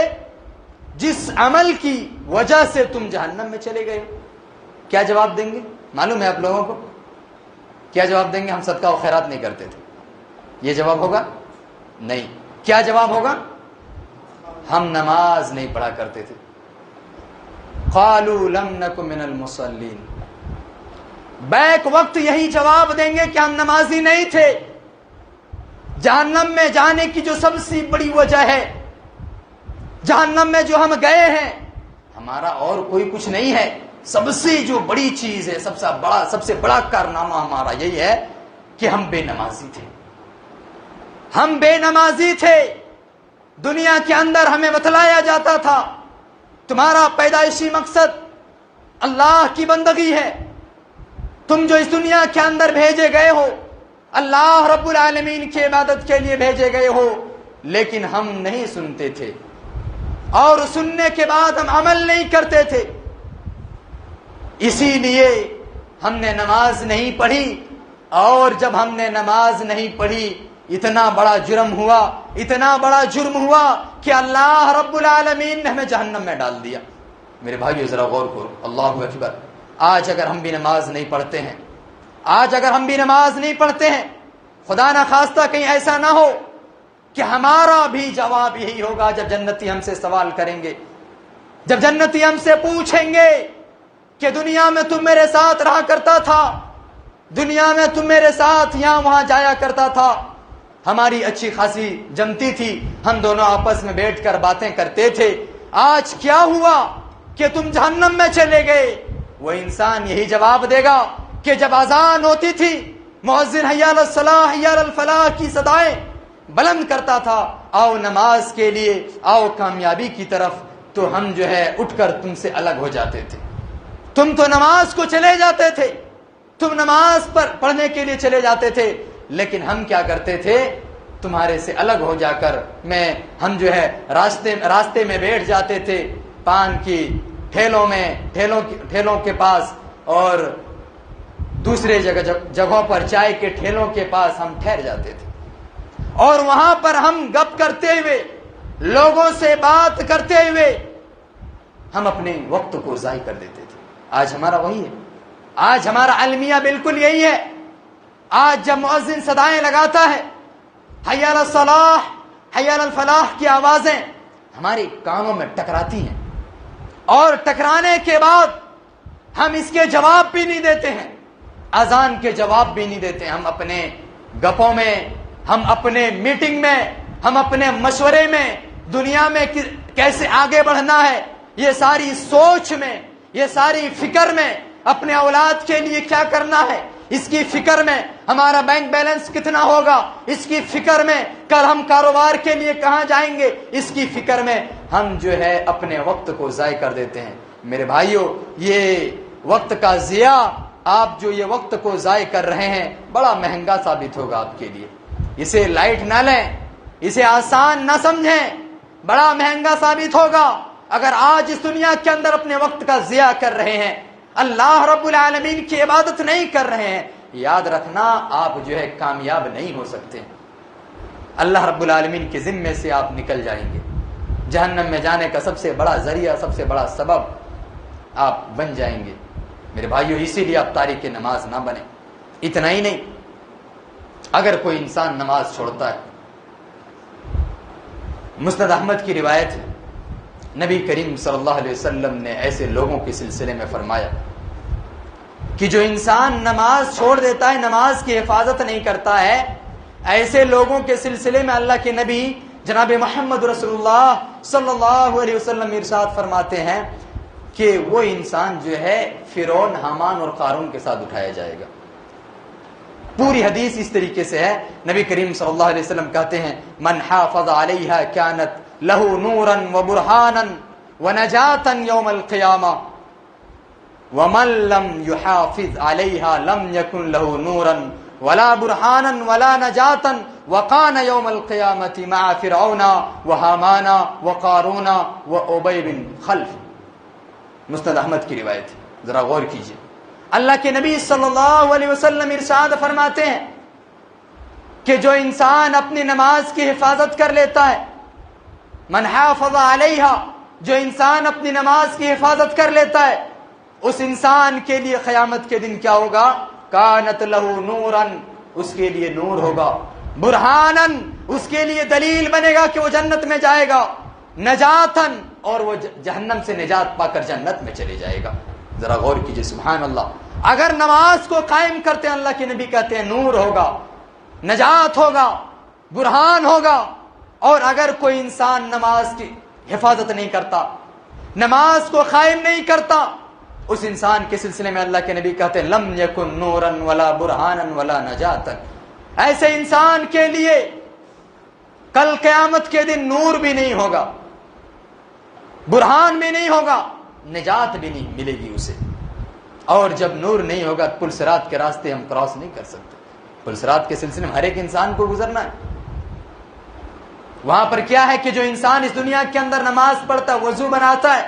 جس عمل کی وجہ سے تم جہنم میں چلے گئے. کیا جواب دیں گے معلوم ہے آپ لوگوں کو؟ کیا جواب دیں گے؟ ہم صدقہ و خیرات نہیں کرتے تھے. یہ جواب ہوگا؟ نہیں. کیا جواب ہوگا؟ ہم نماز نہیں پڑھا کرتے تھے. قالوا لم نک من المصلین. بیک وقت یہی جواب دیں گے کہ ہم نمازی نہیں تھے. جہنم میں جانے کی جو سب سے بڑی وجہ ہے، جہنم میں جو ہم گئے ہیں، ہمارا اور کوئی کچھ نہیں ہے. سب سے جو بڑی چیز ہے، سب سے بڑا کارنامہ ہمارا یہی ہے کہ ہم بے نمازی تھے. ہم بے نمازی تھے. دنیا کے اندر ہمیں بتلایا جاتا تھا تمہارا پیدائشی مقصد اللہ کی بندگی ہے، تم جو اس دنیا کے اندر بھیجے گئے ہو اللہ رب العالمین کی عبادت کے لیے بھیجے گئے ہو. لیکن ہم نہیں سنتے تھے، اور سننے کے بعد ہم عمل نہیں کرتے تھے. اسی لیے ہم نے نماز نہیں پڑھی، اور جب ہم نے نماز نہیں پڑھی اتنا بڑا جرم ہوا، اتنا بڑا جرم ہوا کہ اللہ رب العالمین نے ہمیں جہنم میں ڈال دیا. میرے بھائیو ذرا غور کرو. اللہ اکبر. آج اگر ہم بھی نماز نہیں پڑھتے ہیں، آج اگر ہم بھی نماز نہیں پڑھتے ہیں، خدا نہ خواستہ کہیں ایسا نہ ہو کہ ہمارا بھی جواب یہی ہوگا جب جنتی ہم سے سوال کریں گے، جب جنتی ہم سے پوچھیں گے کہ دنیا میں تم میرے ساتھ رہا کرتا تھا، دنیا میں تم میرے ساتھ یہاں وہاں جایا کرتا تھا، ہماری اچھی خاصی جمتی تھی، ہم دونوں آپس میں بیٹھ کر باتیں کرتے تھے، آج کیا ہوا کہ تم جہنم میں چلے گئے؟ وہ انسان یہی جواب دے گا کہ جب اذان ہوتی تھی، مؤذن حی علی الصلاح حی علی الفلاح کی صدائیں بلند کرتا تھا، آؤ نماز کے لیے، آؤ کامیابی کی طرف، تو ہم جو ہے اٹھ کر تم سے الگ ہو جاتے تھے۔ تم تو نماز کو چلے جاتے تھے، تم نماز پر پڑھنے کے لیے چلے جاتے تھے، لیکن ہم کیا کرتے تھے؟ تمہارے سے الگ ہو جا کر ہم جو ہے راستے میں بیٹھ جاتے تھے، پان کی ٹھیلوں کے پاس، اور دوسرے جگہوں پر چائے کے ٹھیلوں کے پاس ہم ٹھہر جاتے تھے، اور وہاں پر ہم گپ کرتے ہوئے، لوگوں سے بات کرتے ہوئے ہم اپنے وقت کو ضائع کر دیتے تھے۔ آج ہمارا وہی ہے، آج ہمارا المیہ بالکل یہی ہے۔ آج جب مؤذن صدائیں لگاتا ہے، حی علی الصلاح، حی علی الفلاح کی آوازیں ہمارے کانوں میں ٹکراتی ہیں، اور ٹکرانے کے بعد ہم اس کے جواب بھی نہیں دیتے ہیں، اذان کے جواب بھی نہیں دیتے۔ ہم اپنے گپوں میں، ہم اپنے میٹنگ میں، ہم اپنے مشورے میں، دنیا میں کیسے آگے بڑھنا ہے، یہ ساری سوچ میں، یہ ساری فکر میں، اپنے اولاد کے لیے کیا کرنا ہے، اس کی فکر میں، ہمارا بینک بیلنس کتنا ہوگا، اس کی فکر میں، کل ہم کاروبار کے لیے کہاں جائیں گے، اس کی فکر میں ہم جو ہے اپنے وقت کو ضائع کر دیتے ہیں۔ میرے بھائیوں، یہ وقت کا ضیاع، آپ جو یہ وقت کو ضائع کر رہے ہیں، بڑا مہنگا ثابت ہوگا آپ کے لیے۔ اسے لائٹ نہ لیں، اسے آسان نہ سمجھیں، بڑا مہنگا ثابت ہوگا اگر آج اس دنیا کے اندر اپنے وقت کا ضیاع کر رہے ہیں، اللہ رب العالمین کی عبادت نہیں کر رہے ہیں، یاد رکھنا آپ جو ہے کامیاب نہیں ہو سکتے۔ اللہ رب العالمین کے ذمے سے آپ نکل جائیں گے، جہنم میں جانے کا سب سے بڑا ذریعہ، سب سے بڑا سبب آپ بن جائیں گے۔ میرے بھائیو، اسی لیے آپ تارک نماز نہ بنیں۔ اتنا ہی نہیں، اگر کوئی انسان نماز چھوڑتا ہے، مسند احمد کی روایت ہے، نبی کریم صلی اللہ علیہ وسلم نے ایسے لوگوں کے سلسلے میں فرمایا کہ جو انسان نماز چھوڑ دیتا ہے، نماز کی حفاظت نہیں کرتا ہے، ایسے لوگوں کے سلسلے میں اللہ کے نبی جناب محمد رسول اللہ صلی اللہ علیہ وسلم ارشاد فرماتے ہیں کہ وہ انسان جو ہے فرعون، حامان اور قارون کے ساتھ اٹھایا جائے گا۔ پوری حدیث اس طریقے سے ہے، نبی کریم صلی اللہ علیہ وسلم کہتے ہیں من حافظ علیہا کانت لہ نورا وبرہانا ونجاتا یوم القیامہ ومن لم یحافظ علیہا لم یکن لہ نورا ولا برہانا ولا نجاتا وقان یوم القیامۃ مع فرعون وحامان وقارون وابی بن خلف۔ مسند احمد کی روایت ہے، ذرا غور کیجیے۔ اللہ کے نبی صلی اللہ علیہ وسلم ارشاد فرماتے ہیں کہ جو انسان اپنی نماز کی حفاظت کر لیتا ہے، من حافظ علیہا، جو انسان اپنی نماز کی حفاظت کر لیتا ہے، اس انسان کے لیے قیامت کے دن کیا ہوگا؟ کانت لہ نوراً، اس کے لیے نور ہوگا، برہانن، اس کے لیے دلیل بنے گا کہ وہ جنت میں جائے گا، نجاتن، اور وہ جہنم سے نجات پا کر جنت میں چلے جائے گا۔ ذرا غور کیجئے، سبحان اللہ۔ اگر نماز کو قائم کرتے ہیں، اللہ کے نبی کہتے ہیں نور ہوگا، نجات ہوگا، برہان ہوگا۔ اور اگر کوئی انسان نماز کی حفاظت نہیں کرتا، نماز کو قائم نہیں کرتا، اس انسان کے سلسلے میں اللہ کے نبی کہتے ہیں لم یکن نورا ولا برہانا ولا نجاتا، ایسے انسان کے لیے کل قیامت کے دن نور بھی نہیں ہوگا، برہان بھی نہیں ہوگا، نجات بھی نہیں ملے گی اسے۔ اور جب نور نہیں ہوگا، پل صراط کے راستے ہم کراس نہیں کر سکتے۔ پل صراط کے سلسلے میں ہر ایک انسان کو گزرنا ہے۔ وہاں پر کیا ہے کہ جو انسان اس دنیا کے اندر نماز پڑھتا ہے، وضو بناتا ہے،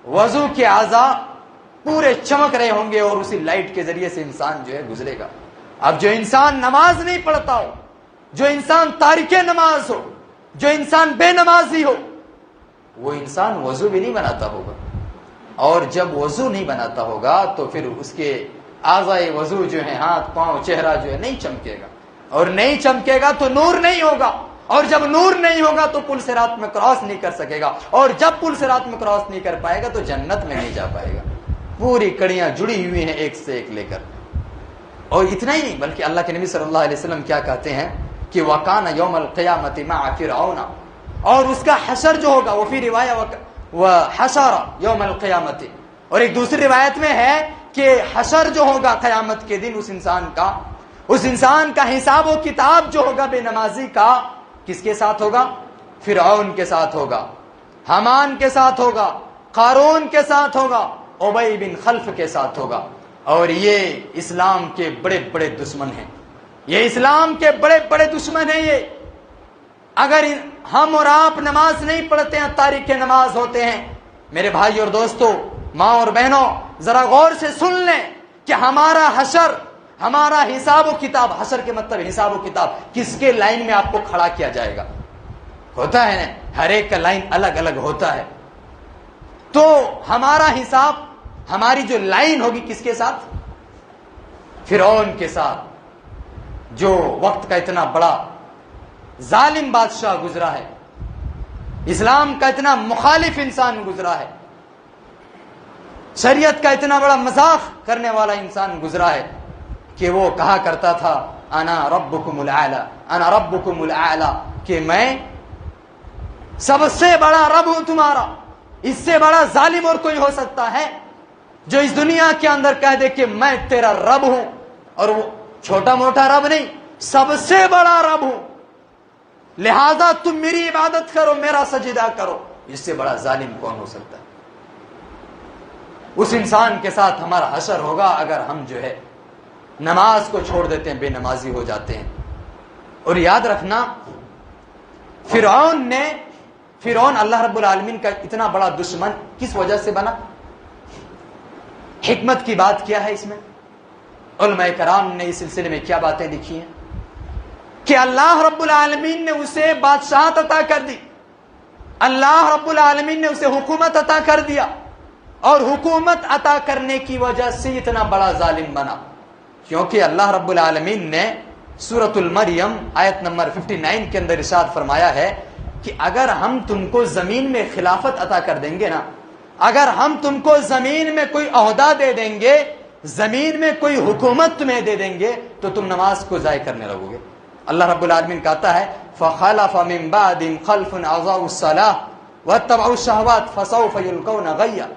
وضو کے اعضاء پورے چمک رہے ہوں گے، اور اسی لائٹ کے ذریعے سے انسان جو ہے گزرے گا۔ اب جو انسان نماز نہیں پڑھتا ہو، جو انسان تارک نماز ہو، جو انسان بے نمازی ہو، وہ انسان وضو بھی نہیں بناتا ہوگا، اور جب وضو نہیں بناتا ہوگا تو پھر اس کے اعضائے وضو جو ہیں، ہاتھ پاؤں چہرہ جو ہے نہیں چمکے گا، اور نہیں چمکے گا تو نور نہیں ہوگا، اور جب نور نہیں ہوگا تو پل صراط میں کراس نہیں کر سکے گا، اور جب پل صراط میں کراس نہیں کر پائے گا تو جنت میں نہیں جا پائے گا۔ پوری کڑیاں جڑی ہوئی ہیں ایک سے ایک لے کر۔ اور اتنا ہی نہیں، بلکہ اللہ کے نبی صلی اللہ علیہ وسلم کیا کہتے ہیں کہ وَقَانَ يَوْمَ الْقِيَامَةِ مَعَ فِرْعَوْنَ، اور اس کا حشر جو ہوگا، وہ فی روایت وحشر یوم القیامت، اور ایک دوسری روایت میں ہے کہ حشر جو ہوگا قیامت کے دن اس انسان کا حساب و کتاب جو ہوگا بے نمازی کا، کس کے ساتھ ہوگا؟ فرعون کے ساتھ ہوگا، حامان کے ساتھ ہوگا، قارون کے ساتھ ہوگا، ابی بن خلف کے ساتھ ہوگا. اور یہ اسلام کے بڑے بڑے دشمن ہیں، یہ اسلام کے بڑے بڑے دشمن ہیں. یہ اگر ہم اور آپ نماز نہیں پڑھتے ہیں، تارک نماز ہوتے ہیں، میرے بھائی اور دوستو، ماں اور بہنوں، ذرا غور سے سن لیں کہ ہمارا حشر، ہمارا حساب و کتاب، حشر کے مطلب حساب و کتاب، کس کے لائن میں آپ کو کھڑا کیا جائے گا؟ ہوتا ہے نا، ہر ایک کا لائن الگ الگ ہوتا ہے. تو ہمارا حساب، ہماری جو لائن ہوگی کس کے ساتھ؟ فرعون کے ساتھ، جو وقت کا اتنا بڑا ظالم بادشاہ گزرا ہے، اسلام کا اتنا مخالف انسان گزرا ہے، شریعت کا اتنا بڑا مذاق کرنے والا انسان گزرا ہے کہ وہ کہا کرتا تھا انا ربکم الاعلی، انا ربکم الاعلی، کہ میں سب سے بڑا رب ہوں تمہارا. اس سے بڑا ظالم اور کوئی ہو سکتا ہے جو اس دنیا کے اندر کہہ دے کہ میں تیرا رب ہوں، اور وہ چھوٹا موٹا رب نہیں، سب سے بڑا رب ہوں، لہذا تم میری عبادت کرو، میرا سجدہ کرو. اس سے بڑا ظالم کون ہو سکتا ہے؟ اس انسان کے ساتھ ہمارا حشر ہوگا اگر ہم جو ہے نماز کو چھوڑ دیتے ہیں، بے نمازی ہو جاتے ہیں. اور یاد رکھنا، فرعون اللہ رب العالمین کا اتنا بڑا دشمن کس وجہ سے بنا؟ حکمت کی بات کیا ہے اس میں؟ علماء کرام نے اس سلسلے میں کیا باتیں لکھی ہیں کہ اللہ رب العالمین نے اسے بادشاہت عطا کر دی، اللہ رب العالمین نے اسے حکومت عطا کر دیا، اور حکومت عطا کرنے کی وجہ سے اتنا بڑا ظالم بنا. کیونکہ اللہ رب العالمین نے سورۃ المریم آیت نمبر 59 کے اندر ارشاد فرمایا ہے کہ اگر ہم تم کو زمین میں خلافت عطا کر دیں گے نا، اگر ہم تم کو زمین میں کوئی عہدہ دے دیں گے، زمین میں کوئی حکومت تمہیں دے دیں گے، تو تم نماز کو ضائع کرنے لگو گے. اللہ رب العالمین کہتا ہے فَخَلَفَ مِن بَعْدِهِمْ خَلْفٌ أَضَاعُوا الصَّلَاةَ وَاتَّبَعُوا الشَّهَوَاتِ فَسَوْفَ يُلْقَوْنَ غَيًّا،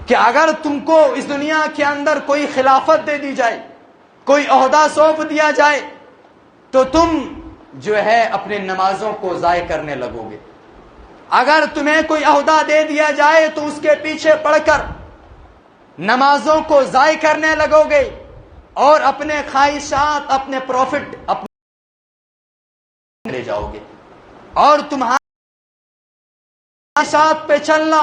کہ اگر تم کو اس دنیا کے اندر کوئی خلافت دے دی جائے، کوئی عہدہ سونپ دیا جائے، تو تم جو ہے اپنے نمازوں کو ضائع کرنے لگو گے. اگر تمہیں کوئی عہدہ دے دیا جائے تو اس کے پیچھے پڑ کر نمازوں کو ضائع کرنے لگو گے، اور اپنے خواہشات، اپنے پروفٹ اپنے لے جاؤ گے، اور تمہارے خواہشات پہ چلنا